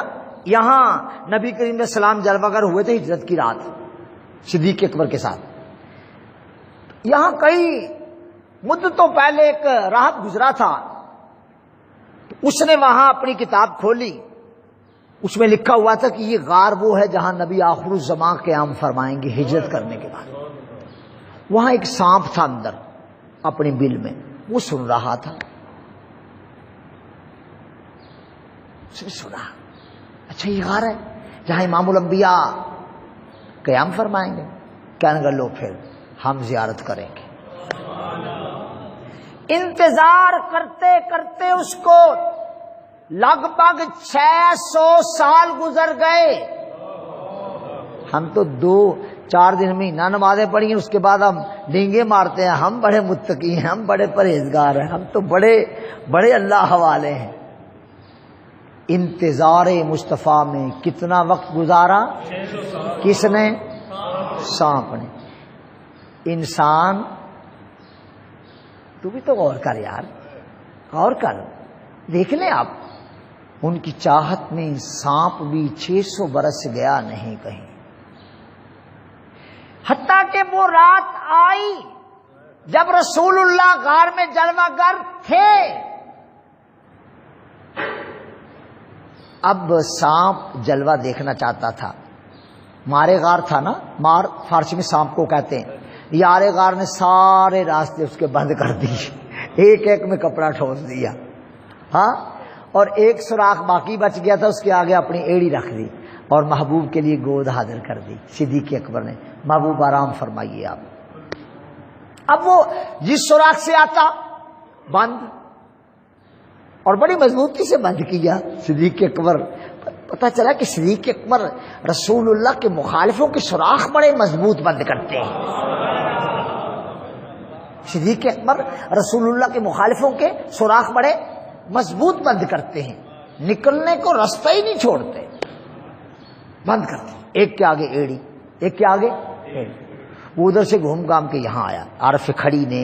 یہاں نبی کریم علیہ السلام جلوہ گر ہوئے تھے ہجرت کی رات صدیق اکبر کے ساتھ. یہاں کئی مدتوں پہلے ایک راہب گزرا تھا، اس نے وہاں اپنی کتاب کھولی، اس میں لکھا ہوا تھا کہ یہ غار وہ ہے جہاں نبی آخر الزمان قیام فرمائیں گے ہجرت کرنے کے بعد. وہاں ایک سانپ تھا اندر اپنی بل میں، وہ سن رہا تھا. اس نے سنا اچھا یہ غار ہے جہاں امام الانبیاء قیام فرمائیں گے. کہنے لگا لو پھر ہم زیارت کریں گے. انتظار کرتے کرتے اس کو لگ بھگ 600 سال گزر گئے. ہم تو 2-4 دن مہینہ نمازیں پڑھی ہیں، اس کے بعد ہم ڈینگے مارتے ہیں. ہم بڑے متقی ہیں، ہم بڑے پرہیزگار ہیں، ہم تو بڑے اللہ حوالے ہیں. انتظار مصطفیٰ میں کتنا وقت گزارا؟ کس نے؟ سانپ نے. انسان تو بھی تو غور کر یار، غور کر، دیکھ لیں آپ، ان کی چاہت میں سانپ بھی 600 برس گیا نہیں کہیں. حتیٰ کہ وہ رات آئی جب رسول اللہ غار میں جلوہ گر تھے. اب سانپ جلوہ دیکھنا چاہتا تھا. مارے غار تھا نا، مار فارسی میں سانپ کو کہتے ہیں. یارے غار نے سارے راستے اس کے بند کر دیے، ایک ایک میں کپڑا ٹھوس دیا. ہاں، اور ایک سوراخ باقی بچ گیا تھا، اس کے آگے اپنی ایڑی رکھ دی اور محبوب کے لیے گود حاضر کر دی. صدیق اکبر نے، محبوب آرام فرمائیے آپ. اب وہ جس سوراخ سے آتا بند، اور بڑی مضبوطی سے بند کیا. صدیق اکبر، پتہ چلا کہ صدیق اکبر رسول اللہ کے مخالفوں کے سوراخ بڑے مضبوط بند کرتے ہیں. صدیق اکبر رسول اللہ کے مخالفوں کے سوراخ بڑے مضبوط بند کرتے ہیں، نکلنے کو راستہ ہی نہیں چھوڑتے، بند کرتے ہیں. ایک کے آگے ایڑی، ایک کے آگے ایڑی. وہ ادھر سے گھوم گام کے یہاں آیا. عارف کھڑی نے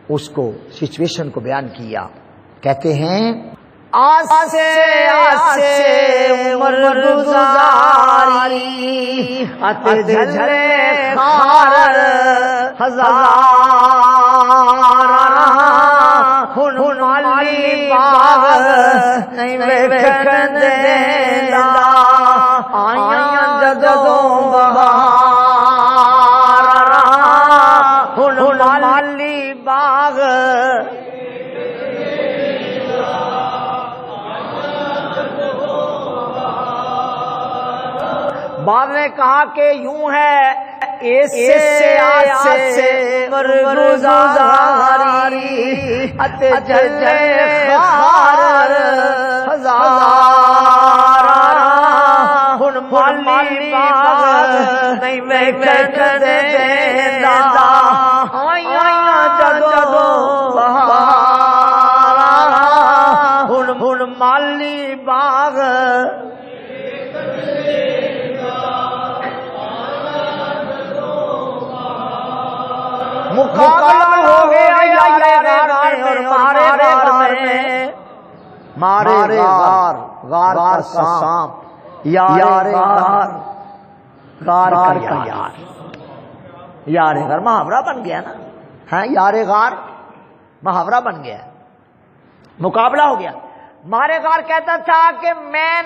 اس کو سچویشن کو بیان کیا. کہتے ہیں آسے عمر گزاری ات جھلے خار ہزار ہن مالی باغ نہیں ویکھن دیندا آیاں جدوں بہار ہن مالی باغ. بعد نے کہا کہ یوں ہے ایسے عمر گزاری ات جھلے خار ہزار ہن مالی باغ نہیں ویکھن دیندا آیاں جدوں بہار ہن مالی باغ. مقابلہ ہو گیا یارے غار میں اور مارے غار، غار کا سانپ یارے غار، غار کا یار. یارے غار محاورہ بن گیا نا. ہاں، یارے غار محاورہ بن گیا. مقابلہ ہو گیا. مارے غار کہتا تھا کہ میں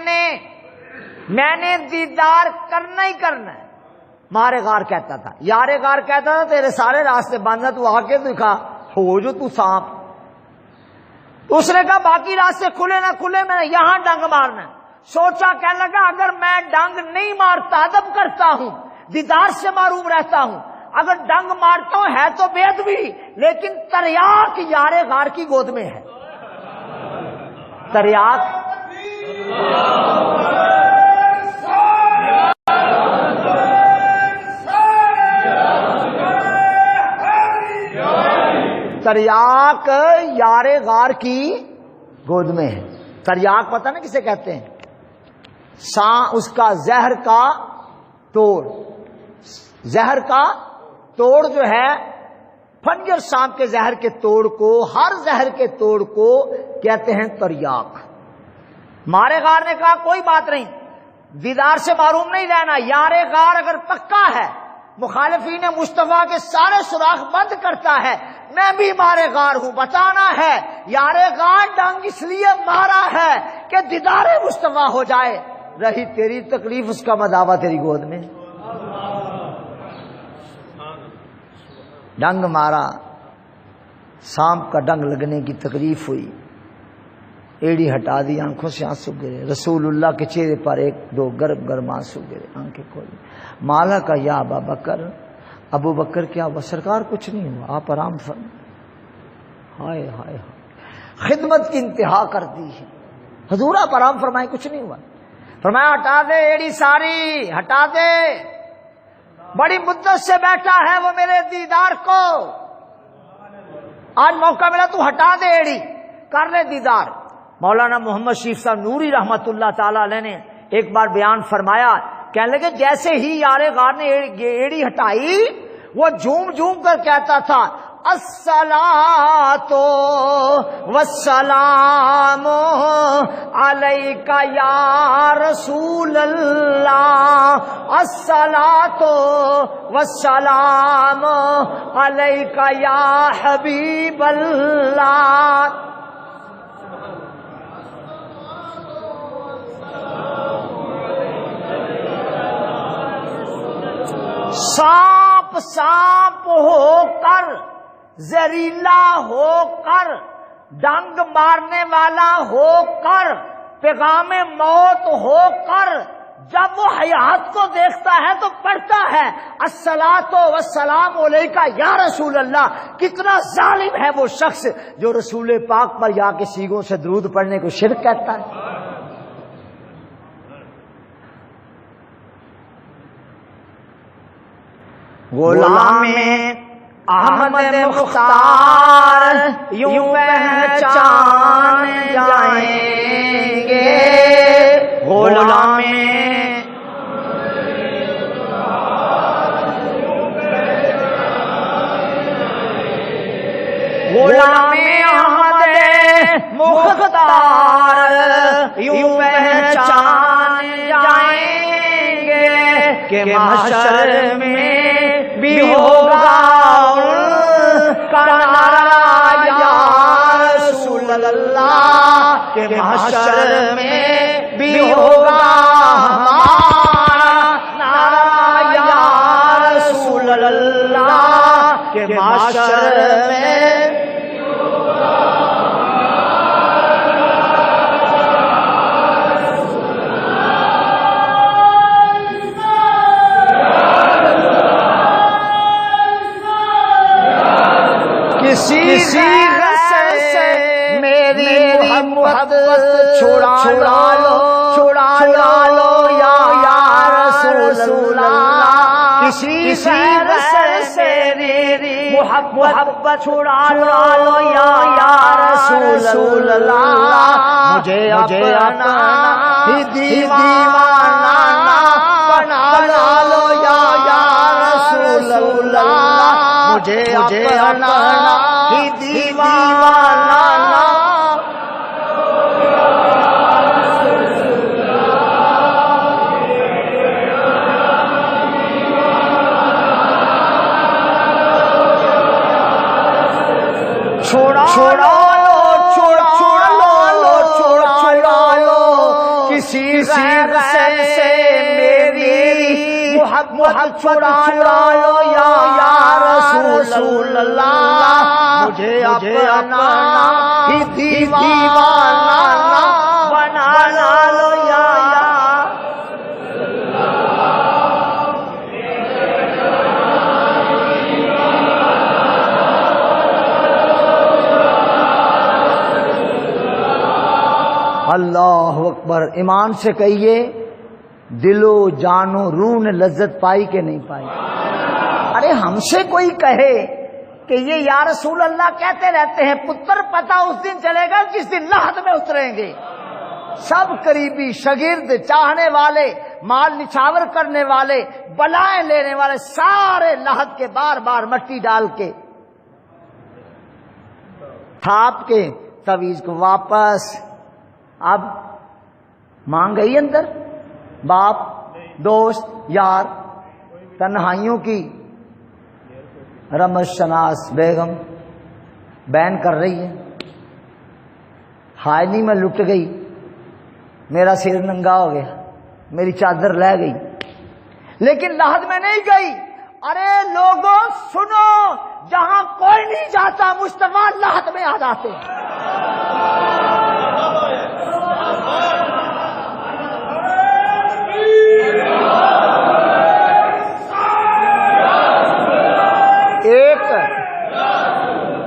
نے دیدار کرنا ہی کرنا ہے. مارے غار کہتا تھا. یارے غار کہتا تھا تیرے سارے راستے بند ہیں، تو آ کے دکھا ہو جو تو سانپ. اس نے کہا باقی راستے کھلے نہ کھلے میں نے یہاں ڈنگ مارنا ہے. سوچا، کہنے لگا اگر میں ڈنگ نہیں مارتا ادب کرتا ہوں، دیدار سے معروم رہتا ہوں، اگر ڈنگ مارتا ہوں ہے تو بے ادبی، لیکن تریاک یارے غار کی گود میں ہے. تریاک تریاک یار غار کی گود میں ہے. تریاک پتہ نا کسے کہتے ہیں؟ اس کا زہر کا توڑ. زہر کا توڑ جو ہے پھنجر سانپ کے زہر کے توڑ کو، ہر زہر کے توڑ کو کہتے ہیں تریاک. مارے غار نے کہا کوئی بات نہیں، دیدار سے معروم نہیں رہنا. یار غار اگر پکا ہے، مخالفین مصطفیٰ کے سارے سوراخ بند کرتا ہے، میں بھی مارے غار ہوں. بتانا ہے یار غار ڈنگ اس لیے مارا ہے کہ دیدار مصطفیٰ ہو جائے. رہی تیری تکلیف اس کا مداوا تیری گود میں. ڈنگ مارا، سانپ کا ڈنگ لگنے کی تکلیف ہوئی، ایڑی ہٹا دی، آنکھوں سے آنسو گرے. رسول اللہ کے چہرے پر ایک دو گرم گرم آنسو گرے، آنکھیں کھولی. مالا کا یا ابا بکر، ابو بکر کیا ہوا؟ سرکار کچھ نہیں ہوا، آپ آرام فرمائیں. ہائے ہائے ہائے، خدمت کی انتہا کر دی ہے. حضور آپ آرام فرمائیں، کچھ نہیں ہوا. فرمایا ہٹا دے ایڑی ساری، ہٹا دے، بڑی مدت سے بیٹھا ہے وہ میرے دیدار کو، آج موقع ملا تو ہٹا دے ایڑی، کر لے دیدار. مولانا محمد شریف صاحب نوری رحمت اللہ تعالی علیہ نے ایک بار بیان فرمایا، کہنے لگے جیسے ہی یار غار نے ایڑی ہٹائی، وہ جھوم جھوم کر کہتا تھا الصلاۃ والسلام علیک یا رسول اللہ، الصلاۃ والسلام علیک یا حبیب اللہ. سانپ سانپ ہو کر، زہریلا ہو کر، ڈنگ مارنے والا ہو کر، پیغام موت ہو کر، جب وہ حیات کو دیکھتا ہے تو پڑھتا ہے الصلاۃ والسلام علیک یا رسول اللہ. کتنا ظالم ہے وہ شخص جو رسول پاک پر یا کے سیغوں سے درود پڑھنے کو شرک کہتا ہے. غلام احمد مختار یوں پہچان جائیں گے. غلام احمد مختار یوں پہچان جائیں گے کہ محشر میں بھی ہوگا ان کا نعرہ یا رسول اللہ، کہ محشر میں بھی ہوگا ہمارا نعرہ یا رسول اللہ، کہ محشر میں کسی غیر سے میری محبت چھڑا لو یا رسول اللہ. کسی غیر سے میری محبت چھڑا لو یا رسول اللہ. مجھے اپنا ہی دیوانہ بنا لو یا رسول اللہ. مجھے اپنا ہی دیوانہ چھوڑا لو کسی غیر سے میری محبت چھوڑا لو یا رسول اللہ. مجھے اپنا ہی دیوانہ بنا لو یا اللہ اکبر. ایمان سے کہیے دل و جان و روح نے لذت پائی کہ نہیں پائی؟ ارے ہم سے کوئی کہے کہ یہ یا رسول اللہ کہتے رہتے ہیں، پتر پتہ اس دن چلے گا جس دن لحد میں اتریں گے۔ سب قریبی، شاگرد، چاہنے والے، مال نچھاور کرنے والے، بلائیں لینے والے، سارے لحد کے بار بار مٹی ڈال کے تھاپ کے تعویذ کو واپس۔ اب مانگ گئی اندر، باپ، دوست، یار، تنہائیوں کی رمز شناس بیگم بین کر رہی ہے، حائلی میں لٹ گئی، میرا سر ننگا ہو گیا، میری چادر لے گئی، لیکن لحد میں نہیں گئی۔ ارے لوگوں سنو، جہاں کوئی نہیں جاتا مصطفیٰ لحد میں آ جاتے ہیں۔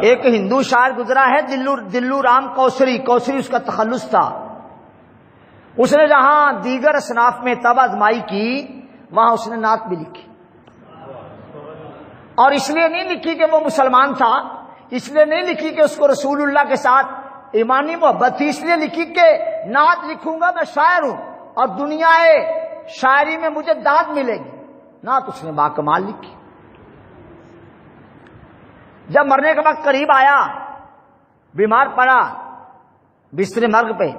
ایک ہندو شاعر گزرا ہے دلو رام کوسری اس کا تخلص تھا۔ اس نے جہاں دیگر اصناف میں تب آزمائی کی، وہاں اس نے نعت بھی لکھی، اور اس لیے نہیں لکھی کہ وہ مسلمان تھا، اس لیے نہیں لکھی کہ اس کو رسول اللہ کے ساتھ ایمانی محبت تھی، اس لیے لکھی کہ نعت لکھوں گا، میں شاعر ہوں اور دنیا شاعری میں مجھے داد ملے گی۔ نعت اس نے باکمال لکھی۔ جب مرنے کا وقت قریب آیا، بیمار پڑا، بستر مرگ پہ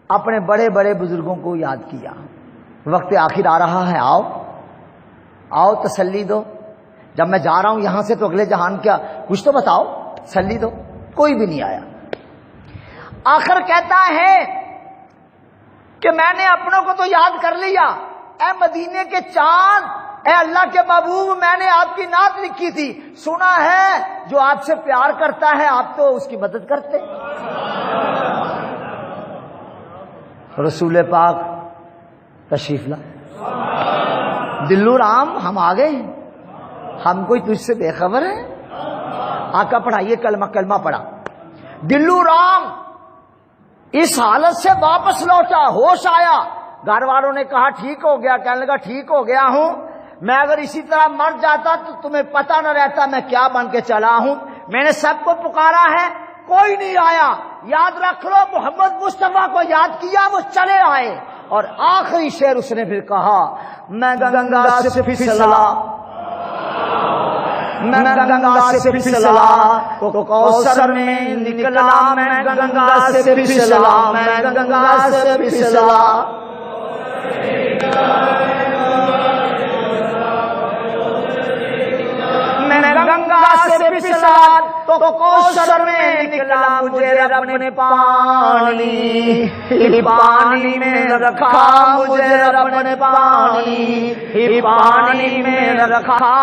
اپنے بڑے بڑے بزرگوں کو یاد کیا، وقت آخر آ رہا ہے، آؤ تسلی دو، جب میں جا رہا ہوں یہاں سے تو اگلے جہان کیا، کچھ تو بتاؤ، تسلی دو۔ کوئی بھی نہیں آیا۔ آخر کہتا ہے کہ میں نے اپنوں کو تو یاد کر لیا، اے مدینے کے چاند، اے اللہ کے محبوب، میں نے آپ کی نعت لکھی تھی، سنا ہے جو آپ سے پیار کرتا ہے آپ تو اس کی مدد کرتے۔ رسول پاک تشریف لائے۔ دلو رام، ہم آ گئے ہیں، ہم کوئی تجھ سے بے خبر ہیں؟ آقا پڑھائیے کلمہ پڑھا۔ دلو رام اس حالت سے واپس لوٹا، ہوش آیا، گھر والوں نے کہا ٹھیک ہو گیا، کہنے لگا ٹھیک ہو گیا ہوں، میں اگر اسی طرح مر جاتا تو تمہیں پتہ نہ رہتا میں کیا بن کے چلا ہوں، میں نے سب کو پکارا ہے، کوئی نہیں آیا، یاد رکھ لو محمد مصطفیٰ کو یاد کیا، وہ چلے آئے۔ اور آخری شعر اس نے پھر کہا، میں گنگا سے پھسلا، میں گنگا سے پھسلا تو کوثر میں نکلا، میں گنگا سے پھسلا، میں گنگا سے پھسلا، میں گنگا سے پھسلا تو کوثر میں نکلا، مجھے رب نے پانی میں رکھا، مجھے رب نے پانی میں رکھا۔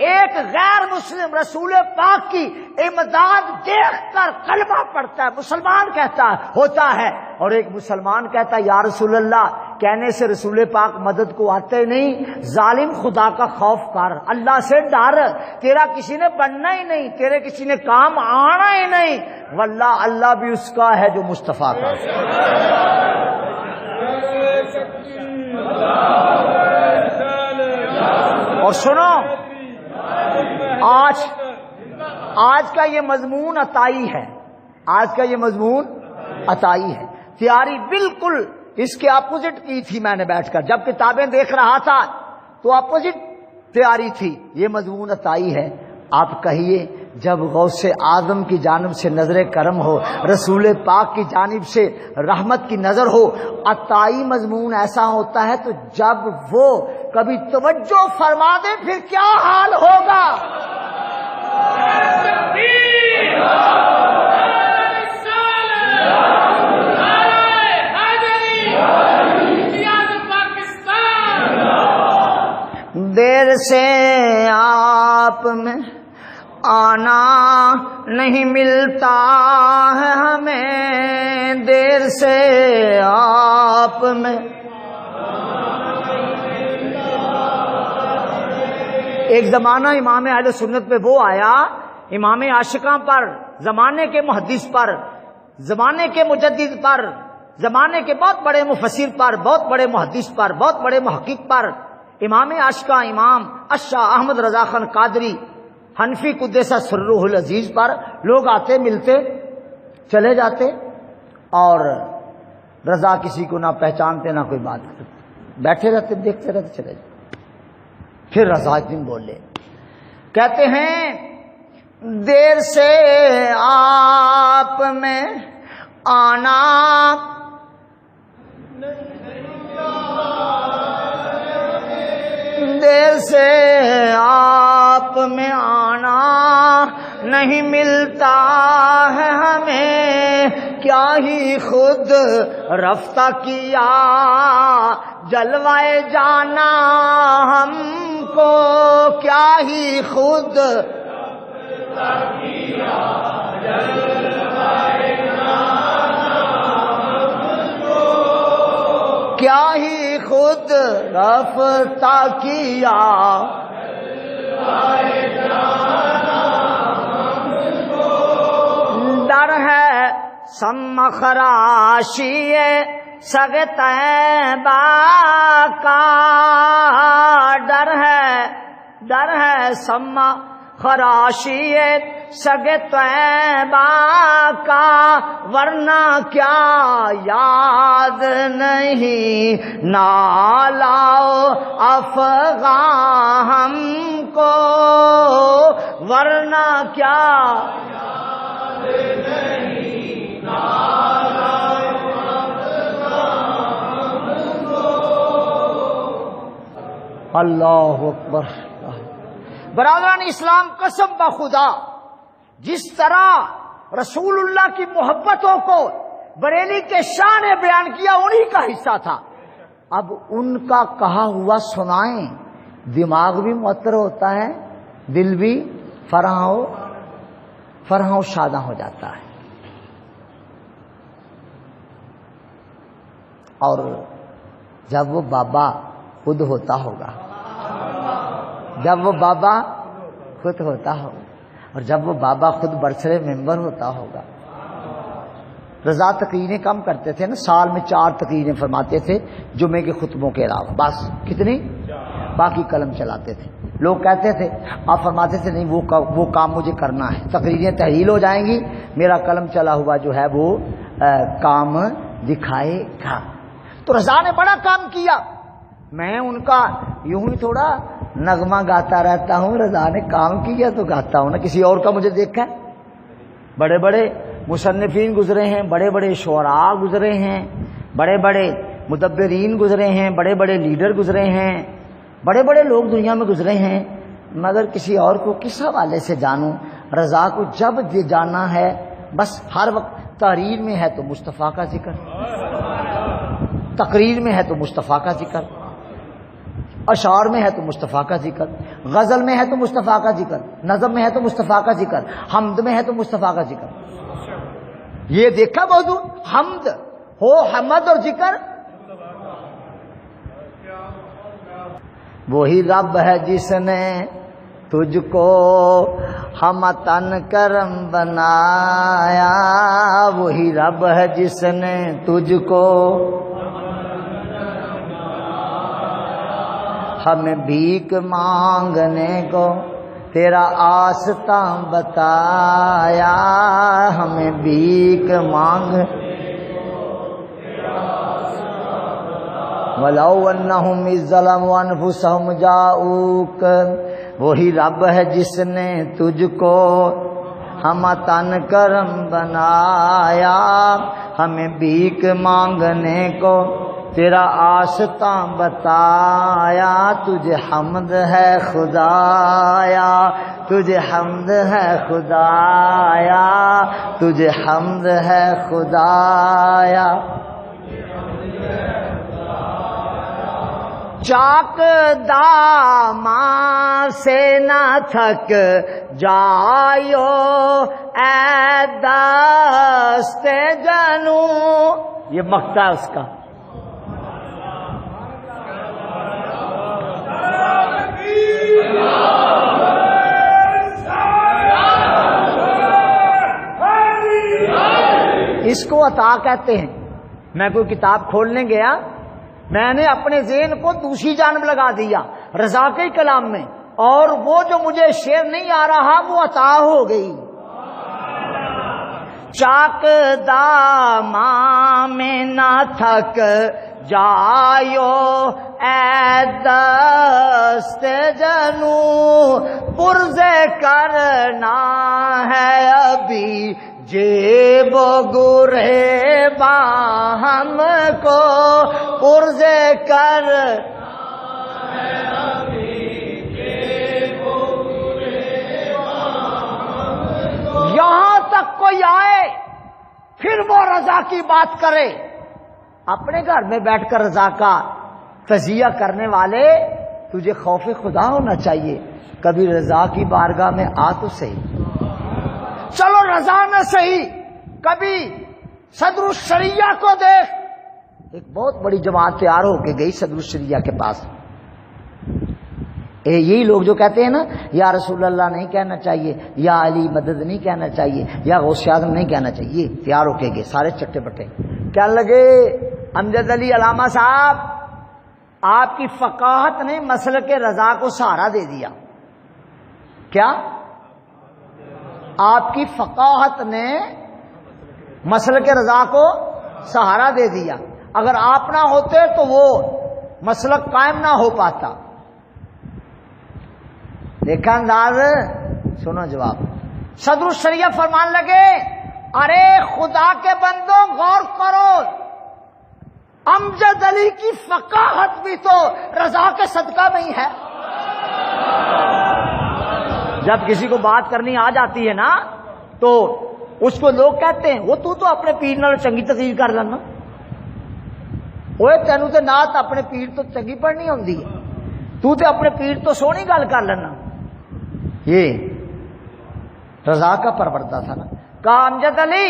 ایک غیر مسلم رسول پاک کی امداد دیکھ کر کلمہ پڑھتا ہے، مسلمان کہتا ہے ہوتا ہے، اور ایک مسلمان کہتا ہے یا رسول اللہ، کہنے سے رسول پاک مدد کو آتے نہیں، ظالم خدا کا خوف کر، اللہ سے ڈر، تیرا کسی نے بننا ہی نہیں، تیرے کسی نے کام آنا ہی نہیں، واللہ اللہ بھی اس کا ہے جو مصطفیٰ کا۔ اور سنو، آج کا یہ مضمون عطائی ہے، آج کا یہ مضمون عطائی ہے، تیاری بالکل اس کے اپوزٹ کی تھی میں نے بیٹھ کر، جب کتابیں دیکھ رہا تھا تو اپوزٹ تیاری تھی، یہ مضمون عطائی ہے۔ آپ کہیے جب غوث اعظم کی جانب سے نظر کرم ہو، رسول پاک کی جانب سے رحمت کی نظر ہو، عطائی مضمون ایسا ہوتا ہے، تو جب وہ کبھی توجہ فرما دے پھر کیا حال ہوگا۔ دیر سے آپ میں آنا نہیں ملتا ہے ہمیں، دیر سے آپ میں ایک زمانہ امام اہل سنت پہ وہ آیا، امام عاشقاں پر، زمانے کے محدث پر، زمانے کے مجدد پر، زمانے کے بہت بڑے مفسر پر، بہت بڑے محدث پر، بہت بڑے محقق پر، امام عاشقاں امام اشاہ احمد رضا خان قادری حنفی قدس سرہ العزیز پر لوگ آتے ملتے چلے جاتے اور رضا کسی کو نہ پہچانتے نہ کوئی بات کرتے، بیٹھے رہتے دیکھتے رہتے چلے جاتے۔ پھر رضا ایک دن بولے، کہتے ہیں دیر سے آپ میں آنا دیر سے آپ میں آنا نہیں ملتا ہے ہمیں، کیا ہی خود رفتہ کیا جلوائے جانا ہم کو، کیا ہی خود کیا ہی خود رفتہ کیا ڈر ہے سم خراشی سگ طیبہ کا، ڈر ہے سم خراشی سگ طیبہ کا، ورنہ کیا یاد نہیں نالاؤ افغاں ہم کو، ورنہ کیا اللہ اکبر۔ برادران اسلام، قسم بخدا جس طرح رسول اللہ کی محبتوں کو بریلی کے شاہ نے بیان کیا انہی کا حصہ تھا، اب ان کا کہا ہوا سنائیں، دماغ بھی معطر ہوتا ہے، دل بھی فرح و شاداں ہو جاتا ہے۔ اور جب وہ بابا خود ہوتا ہوگا، جب وہ بابا خود ہوتا ہوگا، اور جب وہ بابا خود برسر ممبر ہوتا ہوگا۔ رضا تقریریں کم کرتے تھے نا، سال میں 4 تقریریں فرماتے تھے جمعے کے خطبوں کے علاوہ، بس کتنی، باقی قلم چلاتے تھے۔ لوگ کہتے تھے، آپ فرماتے تھے نہیں وہ کام مجھے کرنا ہے، تقریریں تحلیل ہو جائیں گی، میرا قلم چلا ہوا جو ہے وہ کام دکھائے گا۔ تو رضا نے بڑا کام کیا، میں ان کا یوں ہی تھوڑا نغمہ گاتا رہتا ہوں، رضا نے کام کیا تو گاتا ہوں نا، کسی اور کا مجھے دیکھا ہے؟ بڑے بڑے مصنفین گزرے ہیں، بڑے بڑے شعراء گزرے ہیں، بڑے بڑے مدبرین گزرے ہیں، بڑے بڑے لیڈر گزرے ہیں، بڑے بڑے لوگ دنیا میں گزرے ہیں، مگر کسی اور کو کس حوالے سے جانوں؟ رضا کو جب یہ جانا ہے بس ہر وقت تحریر میں ہے تو مصطفیٰ کا ذکر، تقریر میں ہے تو مصطفیٰ کا ذکر، اشعار میں ہے تو مصطفیٰ کا ذکر، غزل میں ہے تو مصطفیٰ کا ذکر، نظم میں ہے تو مصطفیٰ کا ذکر، حمد میں ہے تو مصطفیٰ کا ذکر۔ یہ دیکھا موضوع، حمد ہو، حمد اور ذکر، وہی رب ہے جس نے تجھ کو ہم تن کرم بنایا، وہی رب ہے جس نے تجھ کو ہمیں بھیک مانگنے کو تیرا آستاں بتایا، ہمیں بھیک مانگ وَلَوْ أَنَّهُمْ إِذ ظَلَمُوا أَنفُسَهُمْ جَاءُوكَ، وہی رب ہے جس نے تجھ کو ہم تن کرم بنایا، ہمیں بھیک مانگنے کو تیرا آستاں بتایا، تجھے حمد ہے خدایا، تجھے حمد ہے خدایا، تجھے حمد ہے خدایا۔ چاک داماں سے نہ تھک جائیو اے دست جنو، یہ مقطع ہے اس کا۔ اس کو عطا کہتے ہیں۔ میں کوئی کتاب کھولنے گیا، میں نے اپنے ذہن کو دوسری جانب لگا دیا رضا کے کلام میں، اور وہ جو مجھے شعر نہیں آ رہا وہ عطا ہو گئی. چاک داماں میں نہ تھک جایو اے دست جنو، پرزے کرنا ہے ابھی جیب گرے باہم کو، پرزے کر یہاں تک کوئی آئے پھر وہ رضا کی بات کرے. اپنے گھر میں بیٹھ کر رضا کا تزیہ کرنے والے تجھے خوف خدا ہونا چاہیے. کبھی رضا کی بارگاہ میں آ تو صحیح. چلو رضا نہ صحیح، کبھی صدر الشریعہ کو دیکھ. ایک بہت بڑی جماعت تیار ہو کے گئی صدر الشریعہ کے پاس. یہی لوگ جو کہتے ہیں نا یا رسول اللہ نہیں کہنا چاہیے، یا علی مدد نہیں کہنا چاہیے، یا غوث اعظم نہیں کہنا چاہیے، تیار ہو کے گئے سارے چٹے بٹے. کہنے لگے امجد علی علامہ صاحب، آپ کی فقاہت نے مسلک رضا کو سہارا دے دیا. کیا؟ آپ کی فقاہت نے مسلک رضا کو سہارا دے دیا. اگر آپ نہ ہوتے تو وہ مسلک قائم نہ ہو پاتا. دیکھا انداز؟ سنو جواب. صدر الشریعہ فرمان لگے ارے خدا کے بندوں غور کرو، امجد علی کی فقاہت بھی تو رضا کے صدقہ میں ہی ہے. جب کسی کو بات کرنی آ جاتی ہے نا تو اس کو لوگ کہتے ہیں وہ تو اپنے پیر نال چنگی تقریر کر لینا. وہ تینوں تے نات اپنے پیر تو چنگی پڑھنی ہوندی ہے، تو تے اپنے پیر تو سونی گل کر لینا. یہ رضا کا پروردہ تھا نا. کہا امجد علی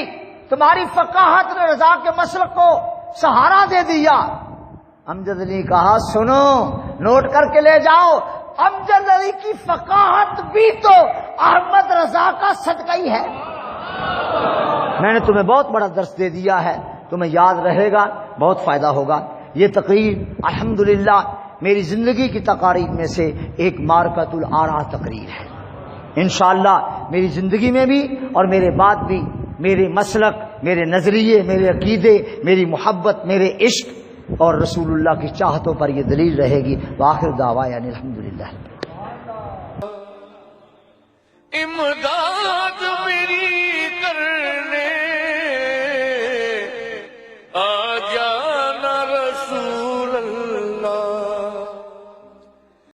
تمہاری فقاہت نے رضا کے مسلک کو سہارا دے دیا. امجد علی نے کہا سنو، نوٹ کر کے لے جاؤ، امجد علی کی فقاہت بھی تو احمد رضا کا صدقہ ہی ہے. میں نے تمہیں بہت بڑا درس دے دیا ہے، تمہیں یاد رہے گا، بہت فائدہ ہوگا. یہ تقریر الحمدللہ میری زندگی کی تقاریر میں سے ایک مارکۃ الآراء تقریر ہے. انشاءاللہ میری زندگی میں بھی اور میرے بعد بھی میرے مسلک، میرے نظریے، میرے عقیدے، میری محبت، میرے عشق اور رسول اللہ کی چاہتوں پر یہ دلیل رہے گی. وآخر دعوانا الحمدللہ. امداد میری کر